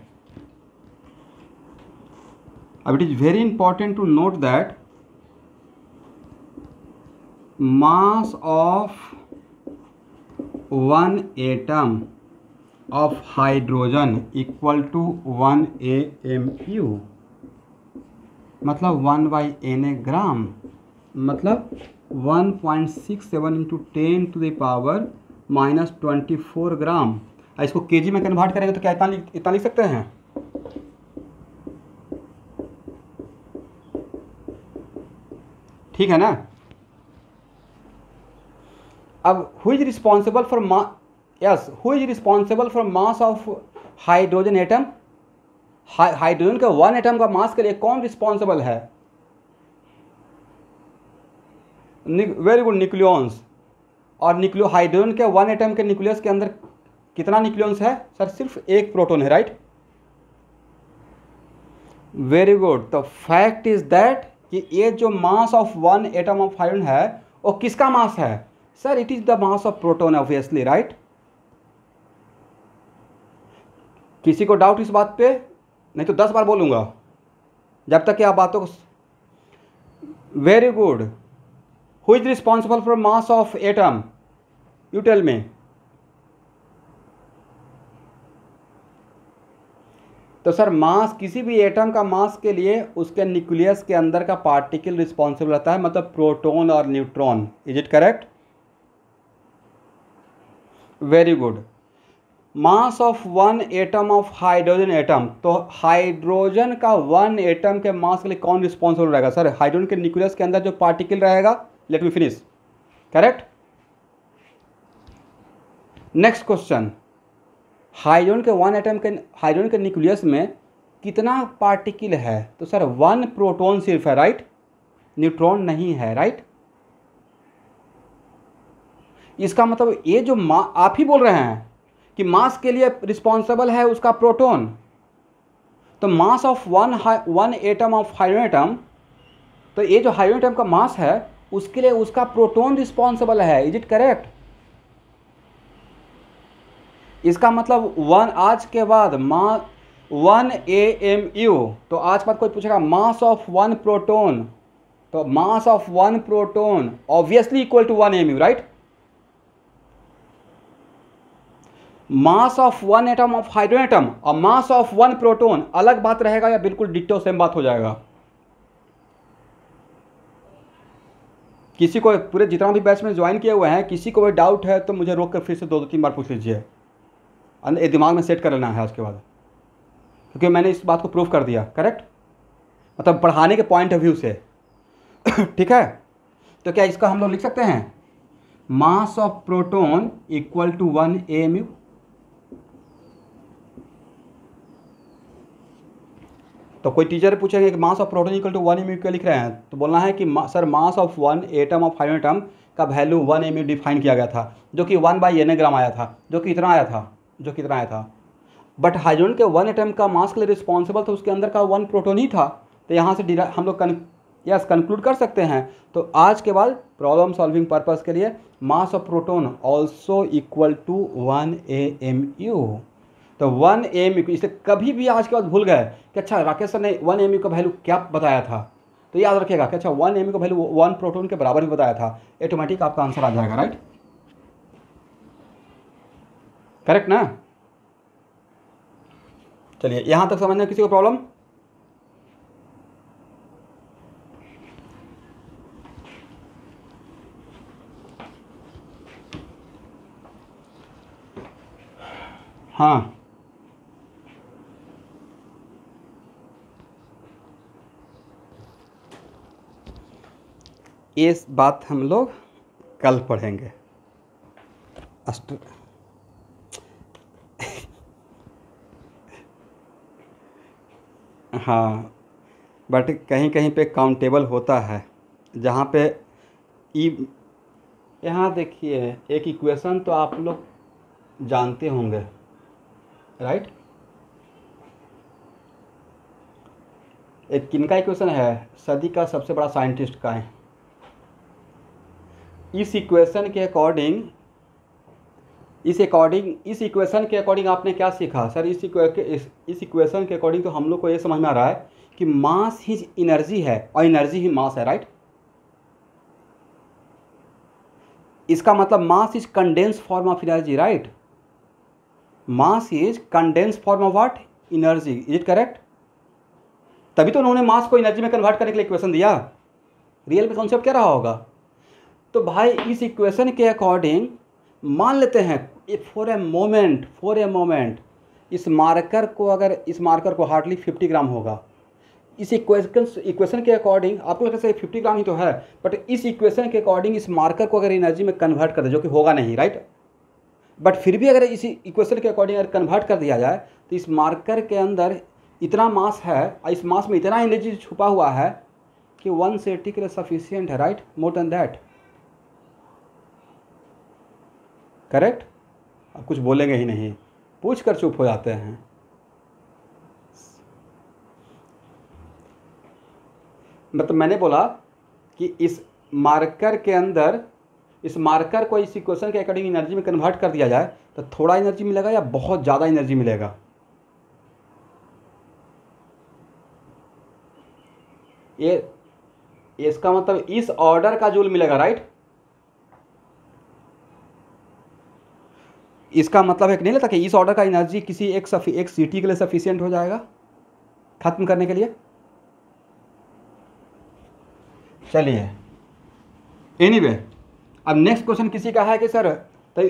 Speaker 1: अब it is very important to note that mass of 1 atom of hydrogen equal to 1 AMU, मतलब 1/Na ग्राम, मतलब 1.67 इंटू 10⁻⁻24 ग्राम। इसको केजी में कन्वर्ट करेंगे तो क्या इतना लिख सकते हैं? ठीक है ना? अब who is responsible for who is responsible for mass of hydrogen atom? Hydrogen का 1 एटम का मास के लिए कौन रिस्पॉन्सिबल है? Very good, nucleons. और हाइड्रोजन के 1 एटम के न्यूक्लियस के अंदर कितना न्यूक्लियॉन्स है? सर सिर्फ एक प्रोटॉन है, राइट? Very good. तो फैक्ट इज दैट कि ये जो मास ऑफ 1 एटम ऑफ हाइड्रोजन है वो किसका मास है? Sir it is the mass of proton, obviously, right? किसी को डाउट इस बात पे? नहीं तो 10 बार बोलूंगा जब तक कि आप बातों को। Very good. Who is responsible for mass of atom? You tell me. तो सर मास, किसी भी एटम का मास के लिए उसके न्यूक्लियस के अंदर का पार्टिकल रिस्पॉन्सिबल रहता है, मतलब प्रोटॉन और neutron. Is it correct? Very good. Mass of 1 atom of hydrogen atom, तो हाइड्रोजन का 1 एटम के मास के लिए कौन रिस्पॉन्सिबल रहेगा? सर हाइड्रोजन के न्यूक्लियस के अंदर जो पार्टिकल रहेगा। Late me finish. Correct? Next question, hydrogen के 1 एटम के हाइड्रोजन के न्यूक्लियस में कितना पार्टिकल है? तो सर 1 प्रोटॉन सिर्फ है, राइट? न्यूट्रॉन नहीं है, राइट? इसका मतलब ये जो आप ही बोल रहे हैं कि मास के लिए रिस्पॉन्सिबल है उसका प्रोटॉन, तो mass of 1 atom of hydrogen atom, तो ये जो हाइड्रोजन एटम का मास है उसके लिए उसका प्रोटॉन रिस्पॉन्सिबल है। Is it correct? इसका मतलब 1 आज के बाद 1 AMU, तो आज के बाद कोई पूछेगा मास ऑफ 1 प्रोटोन, तो mass of 1 proton obviously equal to 1 AMU, right. Mass of 1 atom of hydrogen atom और मास ऑफ 1 प्रोटोन अलग बात रहेगा या बिल्कुल डिट्टो सेम बात हो जाएगा? किसी को पूरे जितना भी बैच में ज्वाइन किए हुए हैं, किसी को भी डाउट है तो मुझे रोक कर फिर से 2-3 बार पूछ लीजिए, ये दिमाग में सेट कर लेना है आज के बाद, क्योंकि मैंने इस बात को प्रूव कर दिया, करेक्ट, मतलब पढ़ाने के पॉइंट ऑफ व्यू से। ठीक है, तो क्या इसका हम लोग लिख सकते हैं mass of proton equal to 1 AMU। तो कोई टीचर पूछेंगे कि mass of proton equal to 1 AMU क्यों लिख रहे हैं, तो बोलना है कि sir mass of 1 atom of hydrogen atom का वैल्यू 1 AMU डिफाइन किया गया था, जो कि 1/N ग्राम आया था, जो कि इतना आया था, बट हाइड्रोजन के 1 एटम का मास के लिए रिस्पॉन्सिबल था उसके अंदर का 1 प्रोटोन ही था। तो यहाँ से हम लोग कंक्लूड कर सकते हैं। तो आज के बाद प्रॉब्लम सॉल्विंग पर्पस के लिए mass of proton also equal to 1 AMU। तो 1 AMU, इसे कभी भी आज के बाद भूल गए कि अच्छा राकेश सर ने 1 AMU का वैल्यू क्या बताया था, तो याद रखिएगा कि अच्छा 1 AMU का वैल्यू 1 प्रोटोन के बराबर ही बताया था, ऑटोमेटिक आपका आंसर आ जाएगा, राइट, करेक्ट ना। चलिए यहाँ तक समझना किसी को प्रॉब्लम? हाँ, ये बात हम लोग कल पढ़ेंगे। हाँ, बट कहीं कहीं पे काउंटेबल होता है, जहाँ पे यहाँ देखिए एक इक्वेशन तो आप लोग जानते होंगे, राइट। एक किनका इक्वेशन है? सदी का सबसे बड़ा साइंटिस्ट का है। इस इक्वेशन के अकॉर्डिंग इस इक्वेशन के अकॉर्डिंग आपने क्या सीखा सर? इस इक्वेशन के अकॉर्डिंग तो हम लोग को ये समझ में आ रहा है कि मास ही एनर्जी है और एनर्जी ही मास है, राइट। इसका मतलब mass is condense form of energy, right. Mass is condense form of what? Energy, is it correct? तभी तो उन्होंने मास को एनर्जी में कन्वर्ट करने के लिए इक्वेशन दिया। रियल में कॉन्सेप्ट क्या रहा होगा? तो भाई इस इक्वेशन के अकॉर्डिंग मान लेते हैं फॉर ए मोमेंट इस मार्कर को हार्डली 50 ग्राम होगा। इस इक्वेशन के अकॉर्डिंग आपको लगता है 50 ग्राम ही तो है, बट इस इक्वेशन के अकॉर्डिंग इस मार्कर को अगर एनर्जी में कन्वर्ट कर दे, जो कि होगा नहीं, राइट, बट फिर भी अगर इस इक्वेशन के अकॉर्डिंग अगर कन्वर्ट कर दिया जाए तो इस मार्कर के अंदर इतना मास है और इस मास में इतना एनर्जी छुपा हुआ है कि 180 के लिए सफिशियंट है, right, more than that, correct. अब कुछ बोलेंगे ही नहीं, पूछ कर चुप हो जाते हैं। मतलब मैंने बोला कि इस मार्कर को इस इक्वेशन के अकॉर्डिंग एनर्जी में कन्वर्ट कर दिया जाए तो थोड़ा एनर्जी मिलेगा या बहुत ज़्यादा एनर्जी मिलेगा? ये इसका मतलब इस ऑर्डर का जूल मिलेगा, राइट। इसका मतलब है कि नहीं लगता कि इस ऑर्डर का एनर्जी किसी एक सिटी के लिए सफिशिएंट हो जाएगा खत्म करने के लिए? चलिए एनीवे, अब नेक्स्ट क्वेश्चन किसी का है कि सर तो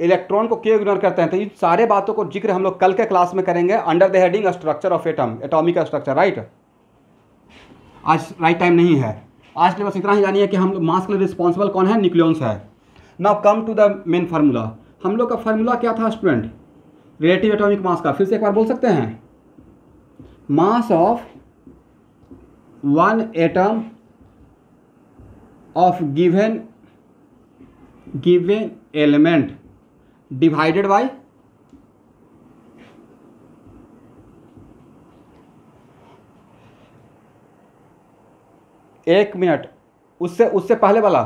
Speaker 1: इलेक्ट्रॉन को क्यों इग्नोर करते हैं? तो इन सारे बातों को जिक्र हम लोग कल के क्लास में करेंगे under the heading structure of atom, atomic structure, right. आज राइट टाइम नहीं है, आज के बस इतना ही जानिए कि हम मास के लिए रिस्पॉन्सिबल कौन है? न्यूक्लियॉन्स है। Now come to the main formula. हम लोग का फार्मूला क्या था स्टूडेंट? रिलेटिव एटॉमिक मास का फिर से एक बार बोल सकते हैं? Mass of 1 atom of given element divided bye एक मिनट, उससे पहले वाला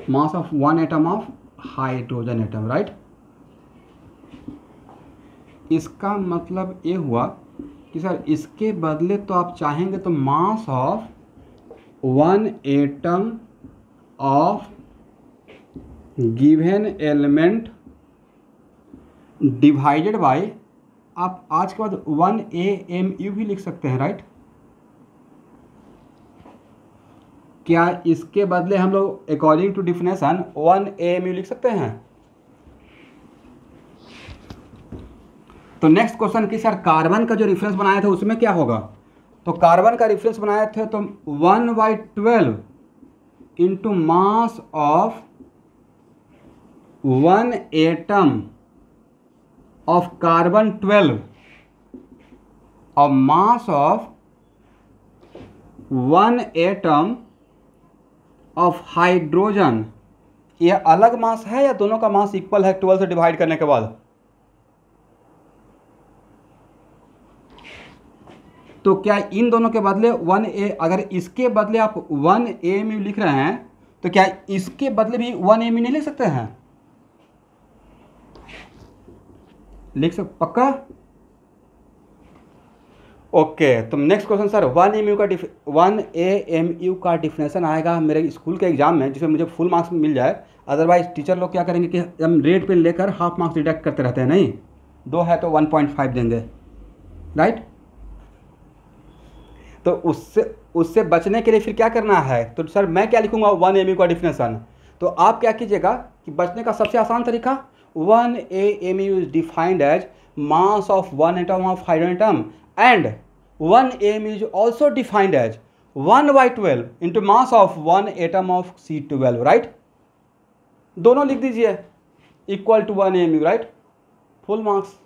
Speaker 1: मास of one atom of hydrogen atom, right. इसका मतलब ये हुआ कि सर इसके बदले तो आप चाहेंगे तो mass of one atom of given element divided bye, आप आज के बाद 1 AMU भी लिख सकते हैं, राइट। क्या इसके बदले हम लोग अकॉर्डिंग टू डिफिनेशन 1 AMU लिख सकते हैं? तो नेक्स्ट क्वेश्चन कि सर कार्बन का जो रेफरेंस बनाया था उसमें क्या होगा? तो कार्बन का रेफरेंस बनाए थे तो 1/12 into mass of 1 atom of carbon 12 और mass of 1 atom of hydrogen, ये अलग मास है या दोनों का मास इक्वल है 12 से डिवाइड करने के बाद? तो क्या इन दोनों के बदले 1A, अगर इसके बदले आप 1 AMU लिख रहे हैं तो क्या इसके बदले भी 1 AMU नहीं लिख सकते हैं? लिख सकते पक्का? ओके। तो नेक्स्ट क्वेश्चन सर 1 AMU का डिफिनेशन आएगा मेरे स्कूल के एग्जाम में जिसमें मुझे फुल मार्क्स मिल जाए, अदरवाइज टीचर लोग क्या करेंगे कि हम रेड पेन लेकर हाफ मार्क्स डिडक्ट करते रहते हैं। नहीं, 2 है तो 1.5 देंगे, राइट। तो उससे बचने के लिए फिर क्या करना है? तो सर मैं क्या लिखूंगा 1 AMU का डिफिनेशन, तो आप क्या कीजिएगा कि बचने का सबसे आसान तरीका 1 AMU is defined as mass of 1 atom of hydrogen atom and 1 AMU is also defined as 1/12 into mass of 1 atom of C12, right. दोनों लिख दीजिए equal to 1 AMU, right. Full marks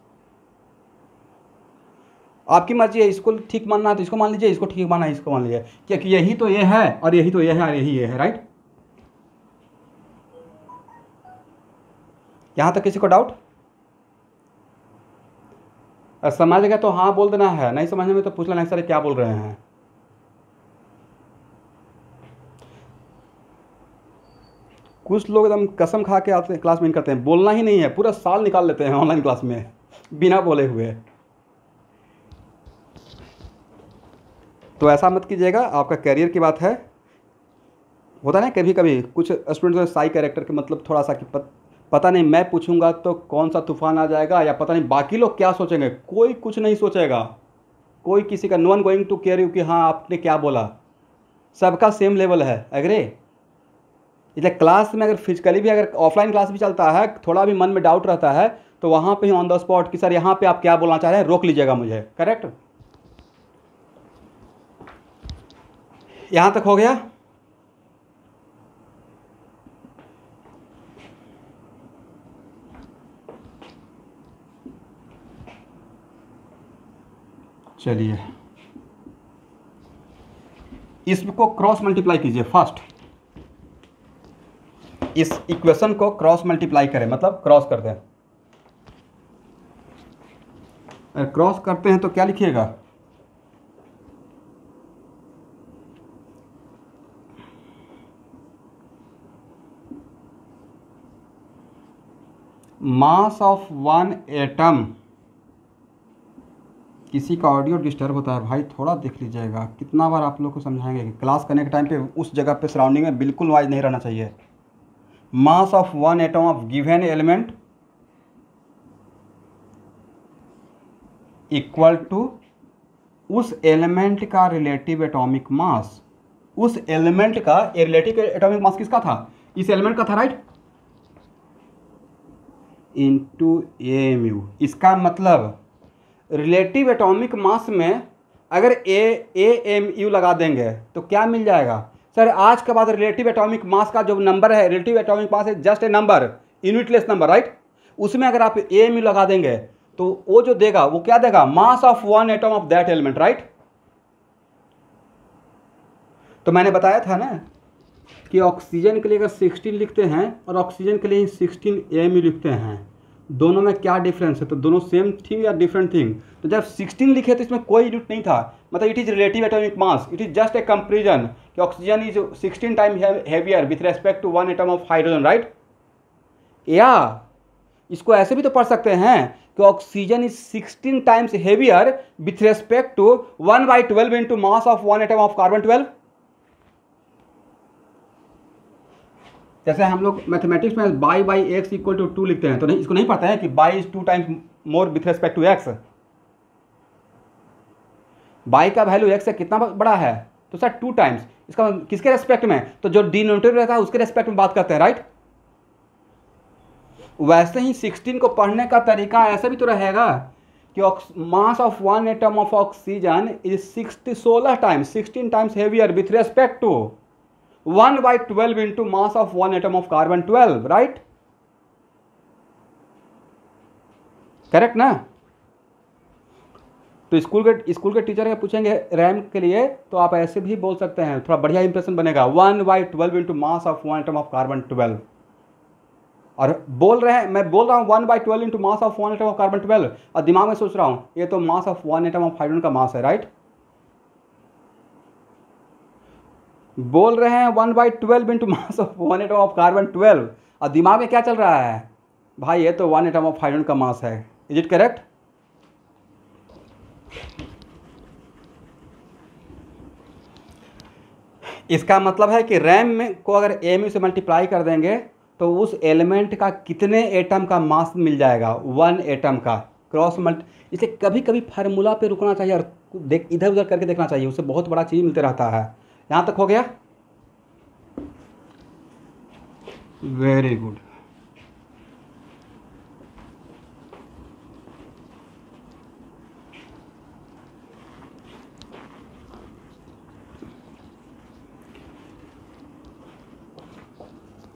Speaker 1: आपकी मर्जी है, इसको ठीक मानना है तो इसको मान लीजिए, इसको ठीक मानना है इसको मान लीजिए, क्योंकि यही तो ये है और यही तो ये है और यही ये है, राइट। यहां तक किसी को डाउट? समझ गया तो हाँ बोल देना है, नहीं समझने में तो पूछ लेना सर क्या बोल रहे हैं। कुछ लोग एकदम कसम खा के आते हैं क्लास में करते हैं, बोलना ही नहीं है, पूरा साल निकाल लेते हैं ऑनलाइन क्लास में बिना बोले हुए। तो ऐसा मत कीजिएगा, आपका करियर की बात है। होता है ना कभी कभी कुछ स्टूडेंट्स साई कैरेक्टर के मतलब थोड़ा सा कि पता नहीं मैं पूछूंगा तो कौन सा तूफान आ जाएगा, या पता नहीं बाकी लोग क्या सोचेंगे। कोई कुछ नहीं सोचेगा, कोई किसी का no one going to care you कि हाँ आपने क्या बोला, सबका सेम लेवल है। अग्रे इसलिए क्लास में अगर फिजिकली भी, अगर ऑफलाइन क्लास भी चलता है, थोड़ा भी मन में डाउट रहता है तो वहाँ पे ही ऑन द स्पॉट कि सर यहाँ पे आप क्या बोलना चाह रहे हैं, रोक लीजिएगा मुझे। करेक्ट? यहाँ तक हो गया? चलिए इसको क्रॉस मल्टीप्लाई कीजिए। फर्स्ट इस इक्वेशन को क्रॉस मल्टीप्लाई करें, मतलब क्रॉस कर दें। अगर क्रॉस करते हैं तो क्या लिखिएगा? मास ऑफ 1 एटम। किसी का ऑडियो डिस्टर्ब होता है भाई, थोड़ा देख लीजिएगा। कितना बार आप लोग को समझाएंगे कि क्लास करने के टाइम पे उस जगह पे सराउंडिंग में बिल्कुल नॉइज नहीं रहना चाहिए। Mass of 1 atom of given element equal to उस एलिमेंट का रिलेटिव एटॉमिक मास। उस एलिमेंट का रिलेटिव एटॉमिक मास किसका था? इस एलिमेंट का था, राइट, इंटू AMU। इसका मतलब रिलेटिव एटॉमिक मास में अगर AMU लगा देंगे तो क्या मिल जाएगा? सर आज के बाद रिलेटिव एटॉमिक मास का जो नंबर है, रिलेटिव एटॉमिक मास है just a number, unitless number, right. उसमें अगर आप AMU लगा देंगे तो वो जो देगा वो क्या देगा? मास of 1 atom of that element, right. तो मैंने बताया था ना कि ऑक्सीजन के लिए अगर 16 लिखते हैं और ऑक्सीजन के लिए 16 AMU लिखते हैं, दोनों में क्या डिफरेंस है? तो दोनों सेम थिंग या डिफरेंट थिंग? तो जब 16 लिखे तो इसमें कोई यूनिट नहीं था, मतलब it is relative atomic mass, it is just a comparison कि oxygen is 16 time heavier with respect to 1 atom of hydrogen, right. या इसको ऐसे भी तो पढ़ सकते हैं कि oxygen is 16 times heavier with respect to 1/12 into mass of 1 atom of carbon 12। जैसे हम लोग मैथमेटिक्स में बाई एक्स इक्वल टू 2 लिखते हैं, तो नहीं, इसको नहीं पढ़ते हैं कि Y is 2 times more with respect to X. Y का वैल्यू एक्स से कितना बड़ा है, तो सर 2 टाइम्स। इसका किसके रेस्पेक्ट में, तो जो डिनोमिनेटर रहता है उसके रेस्पेक्ट में बात करते हैं, राइट। वैसे ही 16 को पढ़ने का तरीका ऐसा भी तो रहेगा कि mass of 1 atom of oxygen is 16 times 16 times heavier with respect to 1/12 into mass of 1 atom of carbon 12, right. Correct ना। तो स्कूल के टीचर पूछेंगे रैम के लिए, तो आप ऐसे भी बोल सकते हैं, थोड़ा बढ़िया इंप्रेशन बनेगा, 1/12 into mass of 1 atom of carbon 12। और मैं बोल रहा हूँ 1/12 into mass of 1 atom of carbon 12, और दिमाग में सोच रहा हूँ ये तो mass of 1 atom of hydrogen का मास है, राइट। बोल रहे हैं 1/12 into mass of 1 atom of carbon 12, और दिमाग में क्या चल रहा है, भाई ये तो 1 एटम ऑफ हाइड्रोजन का मास है। Is it correct. इसका मतलब है कि रैम में को अगर एमयू से मल्टीप्लाई कर देंगे तो उस एलिमेंट का कितने एटम का मास मिल जाएगा, 1 एटम का क्रॉस इसे कभी कभी फार्मूला पे रुकना चाहिए और इधर उधर करके देखना चाहिए, उससे बहुत बड़ा चीज़ मिलते रहता है। यहाँ तक हो गया, वेरी गुड।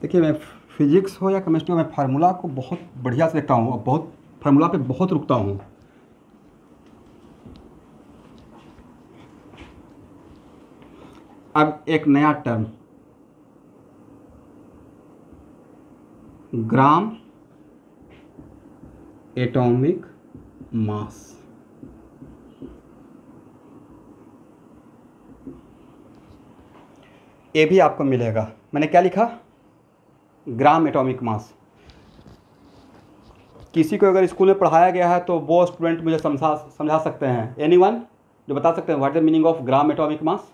Speaker 1: देखिए मैं फिजिक्स हो या केमिस्ट्री हो, मैं फार्मूला को बहुत बढ़िया से देखता हूँ और बहुत फार्मूला पे बहुत रुकता हूँ। अब एक नया टर्म, ग्राम एटॉमिक मास। ये भी आपको मिलेगा। मैंने क्या लिखा, ग्राम एटॉमिक मास। किसी को अगर स्कूल में पढ़ाया गया है तो वो स्टूडेंट मुझे समझा सकते हैं, एनीवन जो बता सकते हैं what is the meaning of gram atomic मास।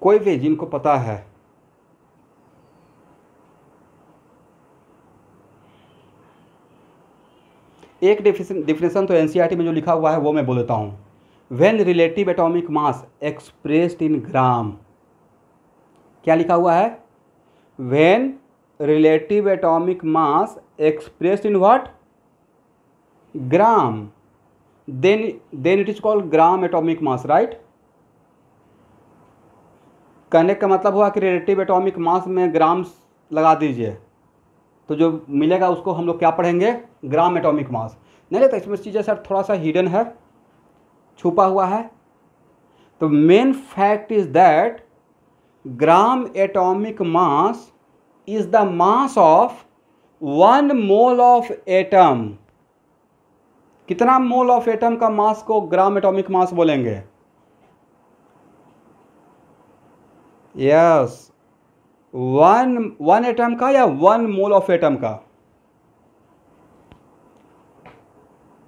Speaker 1: कोई भी जिनको पता है, एक डिफिनेशन तो एनसीईआरटी में जो लिखा हुआ है वो मैं बोल देता हूँ। When relative atomic mass expressed in gram, क्या लिखा हुआ है, when relative atomic mass expressed in what, gram, then it is called gram atomic mass, right. कहने का मतलब हुआ कि रिलेटिव एटॉमिक मास में ग्राम्स लगा दीजिए तो जो मिलेगा उसको हम लोग क्या पढ़ेंगे, ग्राम एटॉमिक मास। नहीं लगता इसमें चीज़ें सर थोड़ा सा हिडन है, छुपा हुआ है। तो main fact is that gram atomic mass is the mass of 1 mole of atom. कितना मोल ऑफ एटम का मास को ग्राम एटॉमिक मास बोलेंगे, यस, 1 एटम का या 1 मोल ऑफ एटम का।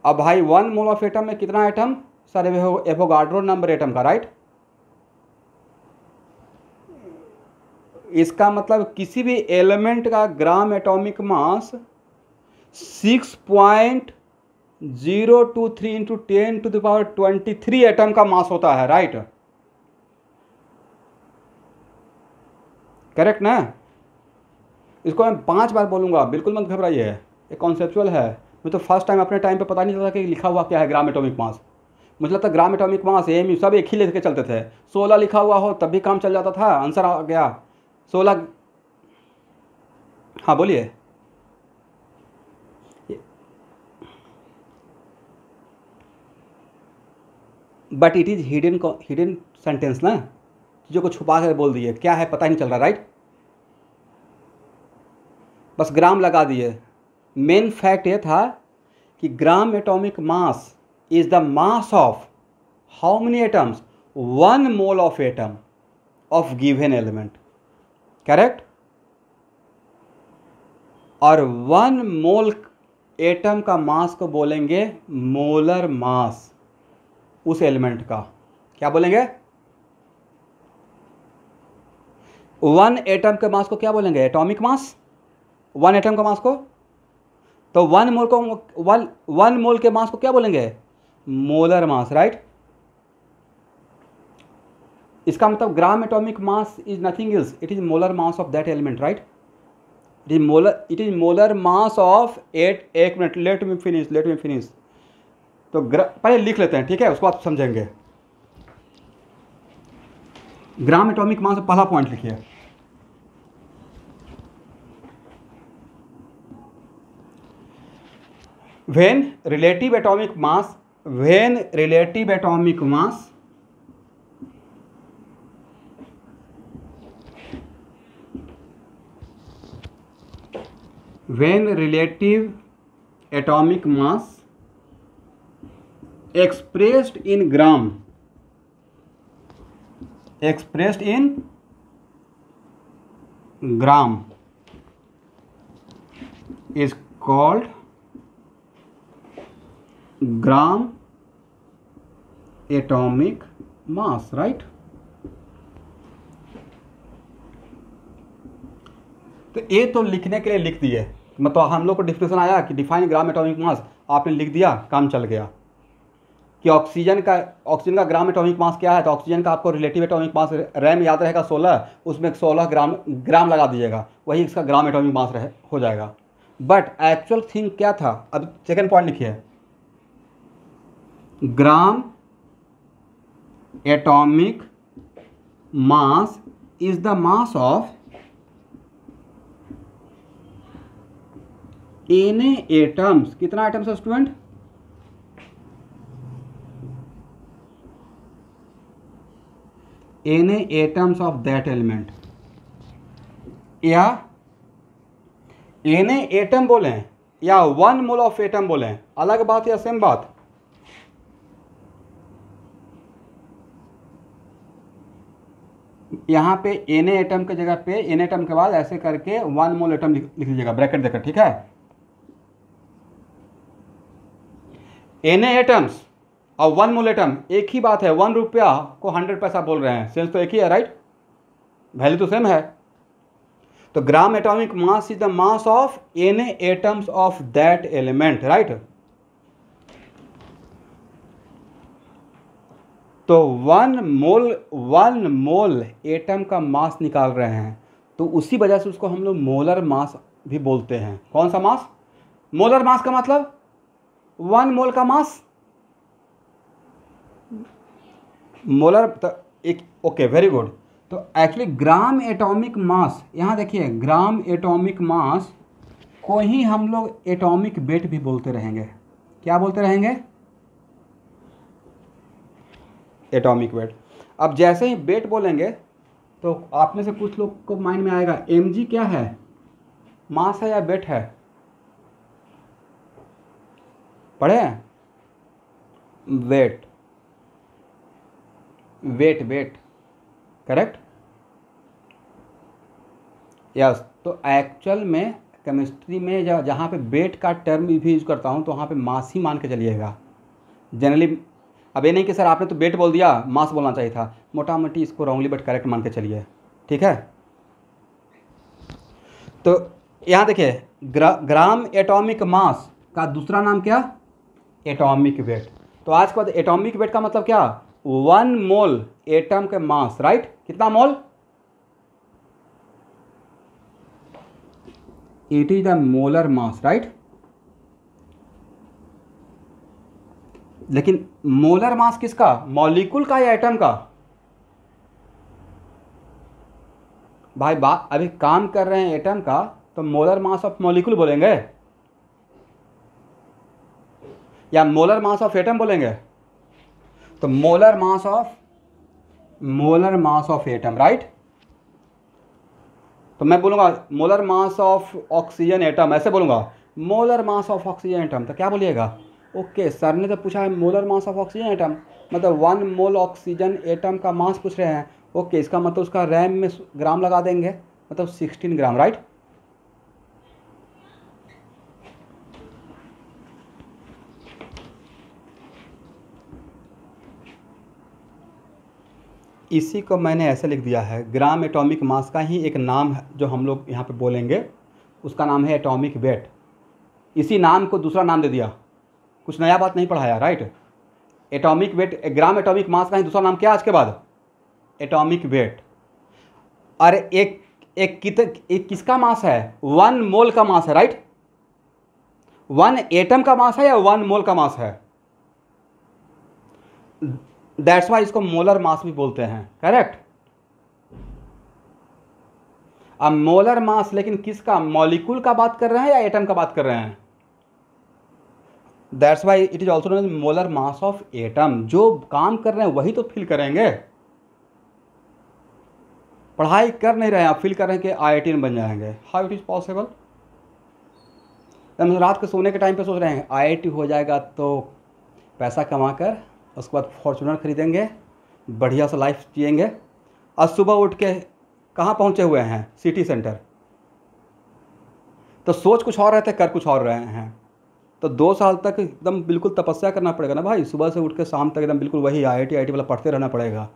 Speaker 1: अब भाई 1 मोल ऑफ एटम में कितना atom, sir Avogadro number atom का, राइट। इसका मतलब किसी भी एलिमेंट का ग्राम एटॉमिक मास 6.023 इंटू 10⁻23 एटम का मास होता है, राइट। करेक्ट ना। इसको मैं 5 बार बोलूँगा, बिल्कुल मत घबराइए, ये कॉन्सेप्चुअल है। मैं तो फर्स्ट टाइम अपने टाइम पे पता नहीं था कि लिखा हुआ क्या है ग्राम एटॉमिक मास। मुझे लगता ग्राम एटॉमिक मास एमयू सब एक ही लेके चलते थे, 16 लिखा हुआ हो तब भी काम चल जाता था, आंसर आ गया 16। हाँ बोलिए। But it is hidden sentence ना, चीज़ों को छुपा कर बोल दिए, क्या है पता ही नहीं चल रहा, राइट। बस ग्राम लगा दिए। मेन फैक्ट ये था कि ग्राम atomic mass is the mass of how many atoms, 1 mole of atom of given element, correct. और 1 मोल एटम का मास को बोलेंगे मोलर मास उस एलिमेंट का। क्या बोलेंगे? 1 एटम के मास को क्या बोलेंगे? Atomic mass. 1 एटम का मास को, तो 1 मोल को 1 मोल के मास को क्या बोलेंगे? Molar mass, right. इसका मतलब ग्राम atomic mass is nothing else, it is molar mass of that element, right. It is molar mass of 8, एक मिनट, लेट मी फिनिश। तो पहले लिख लेते हैं, ठीक है, उसको आप समझेंगे। ग्राम एटॉमिक मास पहला पॉइंट लिखिए। when relative atomic mass when relative atomic mass expressed in gram is called gram atomic mass, right. तो ये तो लिखने के लिए लिख दिए, मतलब हम लोग को डिफिनेशन आया कि डिफाइन ग्राम एटॉमिक मास, आपने लिख दिया, काम चल गया। कि ऑक्सीजन का ग्राम एटॉमिक मास क्या है, तो ऑक्सीजन का आपको रिलेटिव एटॉमिक मास रैम याद रहेगा 16, उसमें 16 ग्राम लगा दीजिएगा, वही इसका ग्राम एटॉमिक मास हो जाएगा। बट एक्चुअल थिंग क्या था? अब सेकेंड पॉइंट लिखिए, ग्राम atomic mass is the mass of NA atoms. कितना एटम्स है स्टूडेंट? एने एटम्स ऑफ दैट एलिमेंट, या एने एटम बोलें या 1 मोल ऑफ एटम बोलें, अलग बात या सेम बात? यहाँ पे एने एटम की जगह पे एने एटम के बाद ऐसे करके 1 मोल एटम लिख लीजिएगा, ब्रैकेट देकर, ठीक है। एने एटम्स और 1 मोल एटम एक ही बात है। 1 रुपया को 100 पैसा बोल रहे हैं, सेंस तो एक ही है, राइट, वैल्यू तो सेम है। तो gram atomic mass is the mass of NA atoms of that element, right. तो 1 मोल एटम का मास निकाल रहे हैं, तो उसी वजह से उसको हम लोग मोलर मास भी बोलते हैं। कौन सा मास? मोलर मास का मतलब 1 मोल का मास, मोलर। तो एक ओके, वेरी गुड। तो एक्चुअली ग्राम एटॉमिक मास, यहाँ देखिए, ग्राम एटॉमिक मास को ही हम लोग एटॉमिक वेट भी बोलते रहेंगे। क्या बोलते रहेंगे? Atomic weight. अब जैसे ही वेट बोलेंगे तो आप में से कुछ लोग को माइंड में आएगा, mg क्या है? मास है या वेट है? पढ़े हैं? Weight, correct, yes. तो एक्चुअल में केमिस्ट्री में जहाँ पे वेट का टर्म भी यूज़ करता हूँ, तो वहाँ पे मास ही मान के चलिएगा जनरली। अब ये नहीं कि सर आपने तो वेट बोल दिया, मास बोलना चाहिए था, मोटा मोटी इसको रॉन्गली बट करेक्ट मान के चलिए, ठीक है। तो यहाँ देखिए, ग्राम एटॉमिक मास का दूसरा नाम क्या? Atomic weight. तो आज के बाद एटॉमिक वेट का मतलब क्या? 1 मोल एटम के मास, राइट। कितना mole? It is the molar mass, right. लेकिन मोलर मास किसका? मॉलिक्यूल का या एटम का? भाई बात अभी काम कर रहे हैं एटम का, तो मोलर मास ऑफ मॉलिक्यूल बोलेंगे या मोलर मास ऑफ एटम बोलेंगे? तो molar mass of atom, right. तो मैं बोलूंगा molar mass of oxygen atom, ऐसे बोलूंगा molar mass of oxygen atom, तो क्या बोलिएगा? ओके, सर ने तो पूछा है molar mass of oxygen atom, मतलब 1 मोल ऑक्सीजन एटम का मास पूछ रहे हैं। ओके, इसका मतलब उसका रैम में ग्राम लगा देंगे, मतलब 16 ग्राम, राइट। इसी को मैंने ऐसे लिख दिया है, ग्राम एटॉमिक मास का ही एक नाम है जो हम लोग यहाँ पे बोलेंगे, उसका नाम है एटॉमिक वेट। इसी नाम को दूसरा नाम दे दिया, कुछ नया बात नहीं पढ़ाया, राइट। एटॉमिक वेट, ग्राम एटॉमिक मास का ही दूसरा नाम क्या आज के बाद? Atomic weight. और एक किसका मास है? 1 मोल का मास है, राइट। 1 एटम का मास है या 1 मोल का मास है? दैट्स वाई इसको मोलर मास भी बोलते हैं, करेक्ट। अब मोलर मास लेकिन किसका? मॉलिक्यूल का बात कर रहे हैं या एटम का बात कर रहे हैं? That's why it is also known as molar mass of atom. जो काम कर रहे हैं वही तो फील करेंगे। पढ़ाई कर नहीं रहे हैं आप, फील कर रहे हैं कि IIT में बन जाएंगे। How it is possible? रात को सोने के टाइम पे सोच रहे हैं IIT हो जाएगा तो पैसा कमा कर उसके बाद फॉर्चूनर खरीदेंगे, बढ़िया सा लाइफ जिएंगे, आज सुबह उठ के कहाँ पहुँचे हुए हैं? City centre. तो सोच कुछ और रहते, कर कुछ और रहे हैं। तो 2 साल तक एकदम बिल्कुल तपस्या करना पड़ेगा ना भाई, सुबह से उठ के शाम तक एकदम बिल्कुल वही IIT वाला पढ़ते रहना पड़ेगा।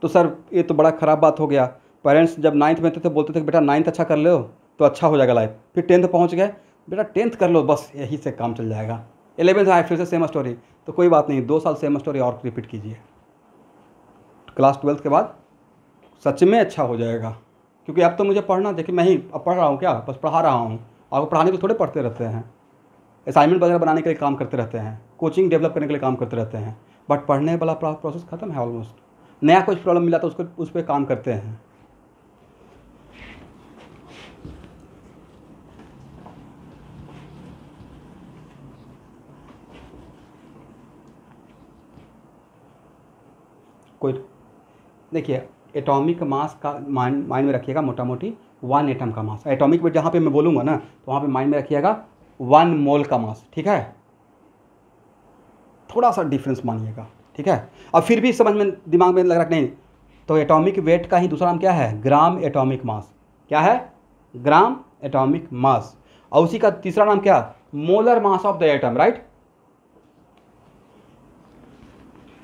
Speaker 1: तो सर ये तो बड़ा ख़राब बात हो गया। पेरेंट्स जब 9th में थे तो बोलते थे कि बेटा 9th अच्छा कर लो तो अच्छा हो जाएगा लाइफ, फिर 10th पहुँच गए, बेटा 10th कर लो बस यही से काम चल जाएगा। 11th आए फिर से सेम स्टोरी। तो कोई बात नहीं, 2 साल सेम स्टोरी और रिपीट कीजिए। क्लास 12th के बाद सच में अच्छा हो जाएगा। क्योंकि अब तो मुझे पढ़ना, देखिए मैं ही अब पढ़ रहा हूँ, क्या बस पढ़ा रहा हूँ। आपको पढ़ाने को थोड़े पढ़ते रहते हैं, असाइनमेंट वगैरह बनाने के लिए काम करते रहते हैं, कोचिंग डेवलप करने के लिए काम करते रहते हैं, बट पढ़ने वाला प्रोसेस खत्म है ऑलमोस्ट। नया कुछ प्रॉब्लम मिला तो उस पर काम करते हैं। कोई देखिए, एटॉमिक मास का माइंड में रखिएगा, मोटा मोटी 1 एटम का मास। एटॉमिक वेट जहाँ पे मैं बोलूँगा ना तो वहाँ पे माइंड में रखिएगा 1 मोल का मास, ठीक है। थोड़ा सा डिफरेंस मानिएगा, ठीक है। अब फिर भी समझ में दिमाग में लग रहा नहीं, तो एटॉमिक वेट का ही दूसरा नाम क्या है? ग्राम एटॉमिक मास। क्या है? ग्राम एटॉमिक मास। और उसी का तीसरा नाम क्या? Molar mass of the atom, right.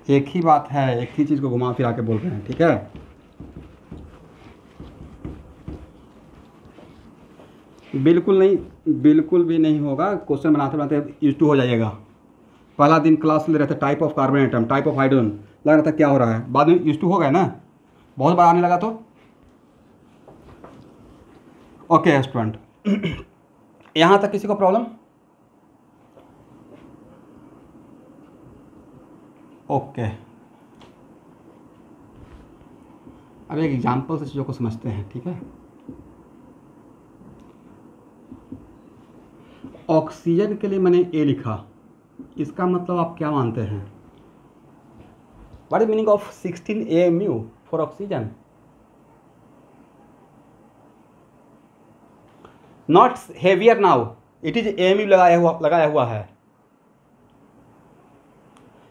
Speaker 1: एक ही बात है, एक ही चीज़ को घुमा फिरा के बोल रहे हैं, ठीक है। बिल्कुल नहीं, बिल्कुल भी नहीं होगा। क्वेश्चन बनाते बनाते यूज टू हो जाइएगा। पहला दिन क्लास ले रहे थे type of carbon atom, type of hydrogen, लग रहा था क्या हो रहा है, बाद में यूज टू हो गए ना, बहुत बार आने लगा तो। ओके स्टूडेंट, यहाँ तक किसी को प्रॉब्लम? ओके, अब एक एग्जाम्पल से चीज़ों को समझते हैं, ठीक है। ऑक्सीजन के लिए मैंने A लिखा, इसका मतलब आप क्या मानते हैं? What is meaning of 16 AMU for oxygen? Not heavier now, it is AMU लगाया हुआ है।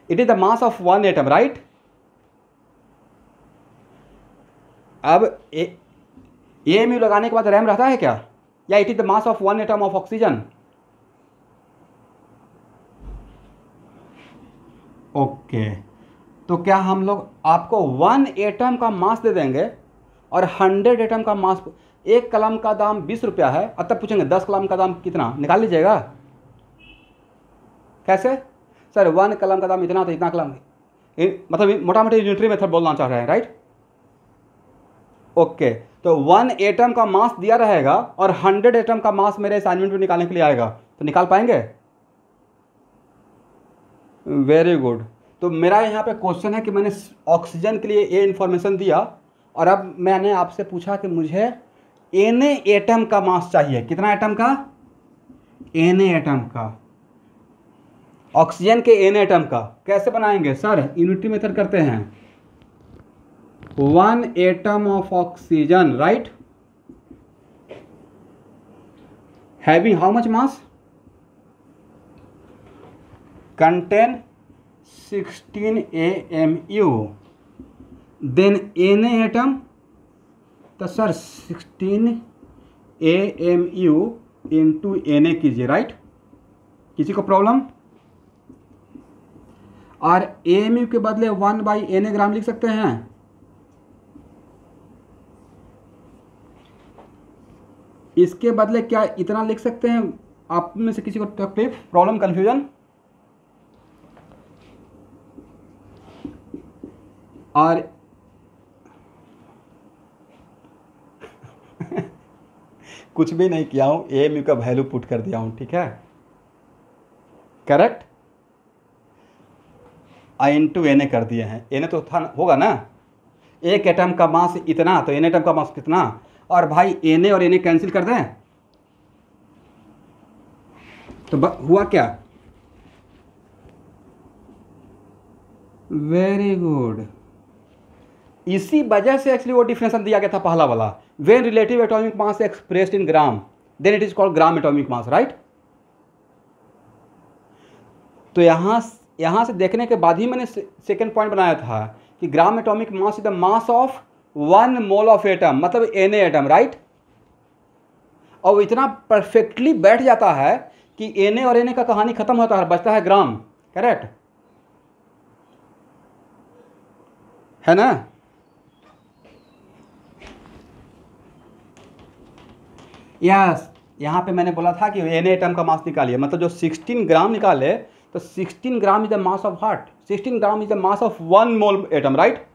Speaker 1: It is the mass of 1 atom, right. अब AMU लगाने के बाद रैम रहता है क्या, या it is the mass of 1 atom of oxygen? Okay, तो क्या हम लोग आपको 1 एटम का मास दे देंगे और 100 एटम का मास? एक कलम का दाम 20 रुपया है, अब तक पूछेंगे 10 कलम का दाम कितना, निकाल लीजिएगा। कैसे सर? 1 कलम का दाम इतना तो इतना कलम, मतलब मोटा मोटी यूनिटरी मेथड बोलना चाह रहे हैं, राइट। ओके, तो 1 एटम का मास दिया रहेगा और 100 एटम का मास मेरे असाइनमेंट में निकालने के लिए आएगा, तो निकाल पाएंगे? Very good. तो मेरा यहाँ पे क्वेश्चन है कि मैंने ऑक्सीजन के लिए ये इन्फॉर्मेशन दिया और अब मैंने आपसे पूछा कि मुझे Na एटम का मास चाहिए। कितना एटम का? Na एटम का। ऑक्सीजन के Na एटम का कैसे बनाएंगे सर? यूनिटी मेथड करते हैं। 1 atom of oxygen, right, having how much mass? Contain 16 AMU, then Na atom, तो सर 16 AMU इंटू Na कीजिए, राइट। किसी को प्रॉब्लम? और AMU के बदले 1/Na ग्राम लिख सकते हैं। इसके बदले क्या इतना लिख सकते हैं? आप में से किसी को तकलीफ, प्रॉब्लम, कंफ्यूजन? और कुछ भी नहीं किया हूं, AMU का वैल्यू पुट कर दिया हूं, ठीक है, करेक्ट। इंटू Na कर दिए हैं। Na तो था, होगा ना, एक एटम का मास इतना, तो Na एटम का मास कितना, और भाई Na और Na कैंसिल कर दें तो हुआ क्या? Very good. इसी वजह से एक्चुअली वो डिफिनेशन दिया गया था पहला वाला, when relative atomic mass expressed in gram then it is called gram atomic mass, right. तो यहां से देखने के बाद ही मैंने सेकंड पॉइंट बनाया था कि ग्राम atomic mass is the mass of 1 mole of atom, मतलब Na एटम, राइट। और इतना परफेक्टली बैठ जाता है कि Na और Na का कहानी खत्म होता है, बचता है ग्राम, करेक्ट है ना। यस, यहाँ पे मैंने बोला था कि Na एटम का मास निकालिए, मतलब जो 16 ग्राम निकाले तो 16 gram is the mass of what, 16 gram is the mass of 1 mole atom, right.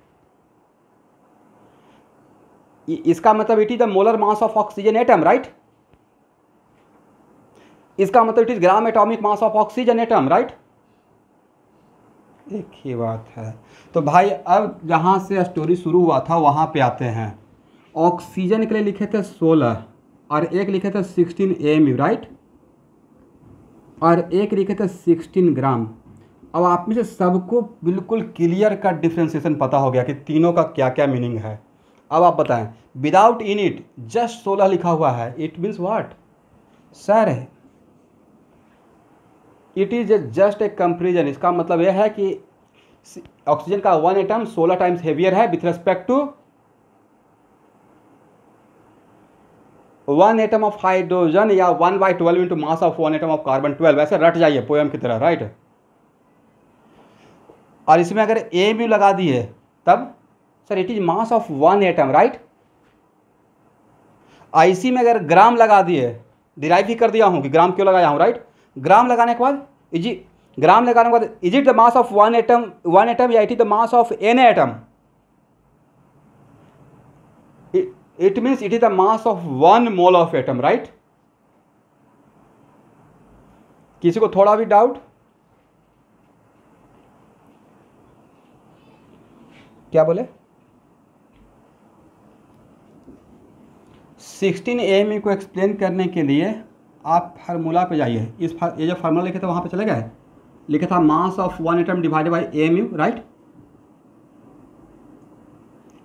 Speaker 1: इसका मतलब it is the molar mass of oxygen atom, right. इसका मतलब it is gram atomic mass of oxygen atom, right. एक ही बात है। तो भाई अब जहाँ से स्टोरी शुरू हुआ था वहाँ पे आते हैं। ऑक्सीजन के लिए लिखे थे 16 और एक लिखे थे 16 AMU, राइट, और एक लिखे थे 16 ग्राम। अब आप में से सबको बिल्कुल क्लियर का डिफ्रेंसिएशन पता हो गया कि तीनों का क्या क्या मीनिंग है। अब आप बताएं, विदाउट इन इट जस्ट 16 लिखा हुआ है, it means what sir? It is just a comparison. इसका मतलब यह है कि ऑक्सीजन का 1 एटम 16 टाइम्स हेवियर है with respect to 1 atom of hydrogen, या 1/12 into mass of 1 atom of carbon 12। ऐसे रट जाइए पोएम की तरह, राइट। और इसमें अगर AMU लगा दिए तब sir it is mass of 1 atom, right. IC में अगर ग्राम लगा दिए, डिराइव ही कर दिया हूं कि ग्राम क्यों लगाया हूं, राइट। ग्राम लगाने के बाद ग्राम लगाने के बाद is it the mass of 1 atom या it is the mass of Na atom? It means it is the mass of 1 mole of atom, right. किसी को थोड़ा भी डाउट? क्या बोले? 16 AMU को एक्सप्लेन करने के लिए आप फार्मूला पे जाइए। ये जो फार्मूला लिखे थे वहाँ पे चले गए, लिखा था mass of 1 atom divided by AMU, right.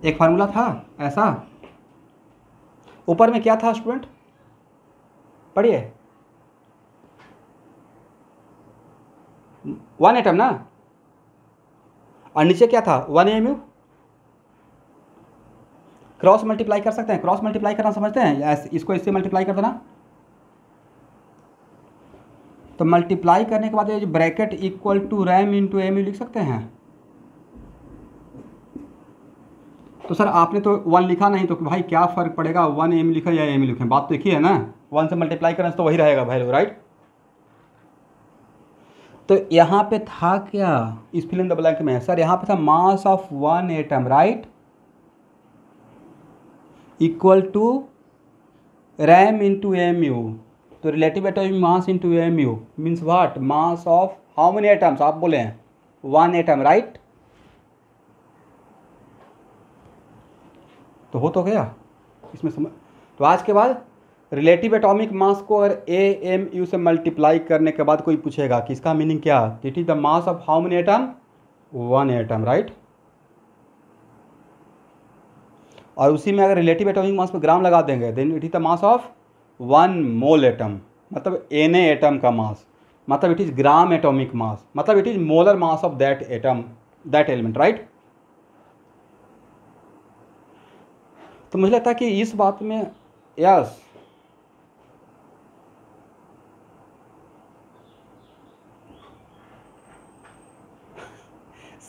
Speaker 1: एक फार्मूला था ऐसा, ऊपर में क्या था स्टूडेंट, पढ़िए। 1 एटम ना, और नीचे क्या था 1 AMU। क्रॉस मल्टीप्लाई कर सकते हैं, क्रॉस मल्टीप्लाई करना समझते हैं, इसको इससे मल्टीप्लाई कर देना। तो मल्टीप्लाई करने के बाद ये bracket equal to RAM into AMU लिख सकते हैं। तो सर आपने तो 1 लिखा नहीं, तो भाई क्या फ़र्क पड़ेगा 1 AMU लिखा या AMU लिखें, बात तो एक ही है ना। 1 से मल्टीप्लाई करने से तो वही रहेगा वैल्यू, राइट। तो यहाँ पे था क्या इस फिल इन द ब्लैंक में, सर यहाँ पे था mass of 1 atom, right, equal to RAM into AMU। तो relative atomic mass into AMU means what, mass of how many atoms, आप बोले हैं 1 एटम, राइट। तो हो तो गया इसमें समझ। तो आज के बाद रिलेटिव एटॉमिक मास को अगर AMU से मल्टीप्लाई करने के बाद कोई पूछेगा कि इसका मीनिंग क्या, it is the mass of how many atom, 1 atom, right. और उसी में अगर रिलेटिव एटॉमिक मास पे ग्राम लगा देंगे then it is the mass of 1 mole atom, मतलब Na एटम का मास। मतलब it is gram atomic mass, मतलब it is molar mass of that atom, that element, right. तो मुझे लगता है कि इस बात में यस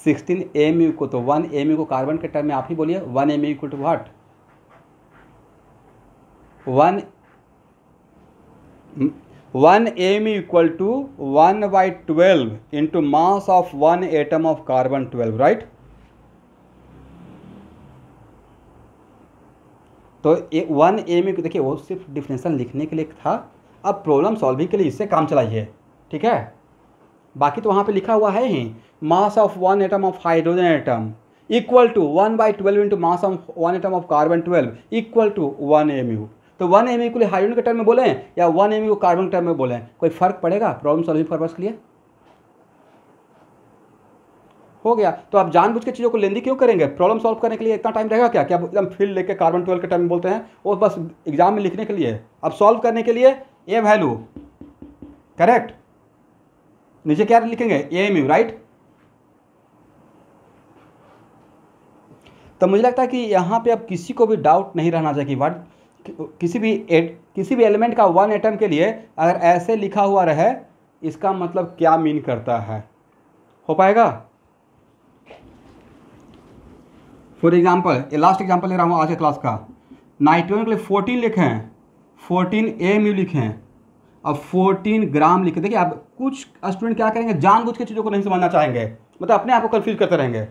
Speaker 1: 16 mu को, तो 1 mu को कार्बन के टर्म में आप ही बोलिए, 1 mu equal to what, 1 mu equal to 1/12 into mass of 1 atom of carbon 12, right. तो 1 mu को देखिए, वो सिर्फ डिफरेंशियल लिखने के लिए था, अब प्रॉब्लम सॉल्विंग के लिए इससे काम चलाइए, ठीक है। बाकी तो वहाँ पे लिखा हुआ है ही, mass of 1 atom of hydrogen atom equal to 1/12 into mass of 1 atom of carbon 12 equal to 1 mu। तो 1 mu को हाइड्रोजन के टर्म में बोलें या 1 mu को कार्बन के टर्म में बोलें, कोई फर्क पड़ेगा प्रॉब्लम सॉल्विंग पर्पस के लिए? हो गया। तो आप जानबूझ के चीज़ों को लेंदी क्यों करेंगे? प्रॉब्लम सॉल्व करने के लिए इतना टाइम रहेगा क्या? क्या एकदम फील्ड लेके कार्बन 12 के टर्म में बोलते हैं, वो बस एग्जाम में लिखने के लिए। अब सॉल्व करने के लिए ए वैल्यू करेक्ट, नीचे क्या लिखेंगे, ए म्यू, राइट। तो मुझे लगता है कि यहाँ पे अब किसी को भी डाउट नहीं रहना चाहिए कि किसी भी एलिमेंट का 1 एटम के लिए अगर ऐसे लिखा हुआ रहे, इसका मतलब क्या मीन करता है। हो पाएगा? फॉर एग्जाम्पल, ये लास्ट एग्जाम्पल ले रहा हूँ आज के क्लास का। नाइट्रोजन के लिए 14 लिखे हैं, 14 mu लिखे हैं, अब 14 ग्राम लिखे। देखिए अब कुछ स्टूडेंट क्या करेंगे, जानबूझ के चीज़ों को नहीं समझना चाहेंगे, मतलब अपने आप को कंफ्यूज करते रहेंगे।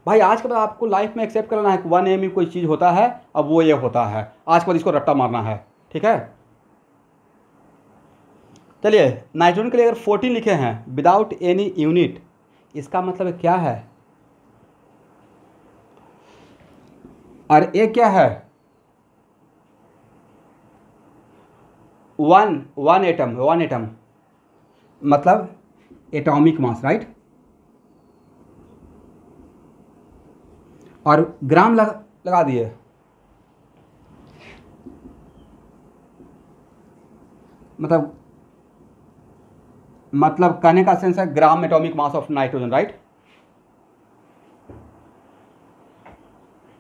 Speaker 1: भाई आज के बाद आपको लाइफ में एक्सेप्ट करना है कि 1 mu कोई चीज़ होता है, अब वो ये होता है, आज के बाद इसको रट्टा मारना है, ठीक है। चलिए, नाइट्रोजन के लिए अगर 14 लिखे हैं विदाउट एनी यूनिट, इसका मतलब क्या है, और ये क्या है, 1 एटम मतलब एटॉमिक मास, राइट। और ग्राम लगा दिए, मतलब कहने का सेंस है ग्राम atomic mass of nitrogen, right.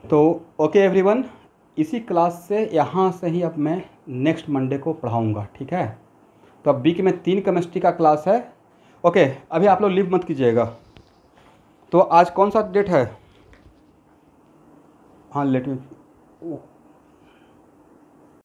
Speaker 1: तो ओके एवरीवन, इसी क्लास से यहाँ से ही अब मैं नेक्स्ट मंडे को पढ़ाऊँगा, ठीक है। तो अब वीक में 3 केमिस्ट्री का क्लास है। ओके, अभी आप लोग लीव मत कीजिएगा। तो आज कौन सा डेट है, हाँ लेट में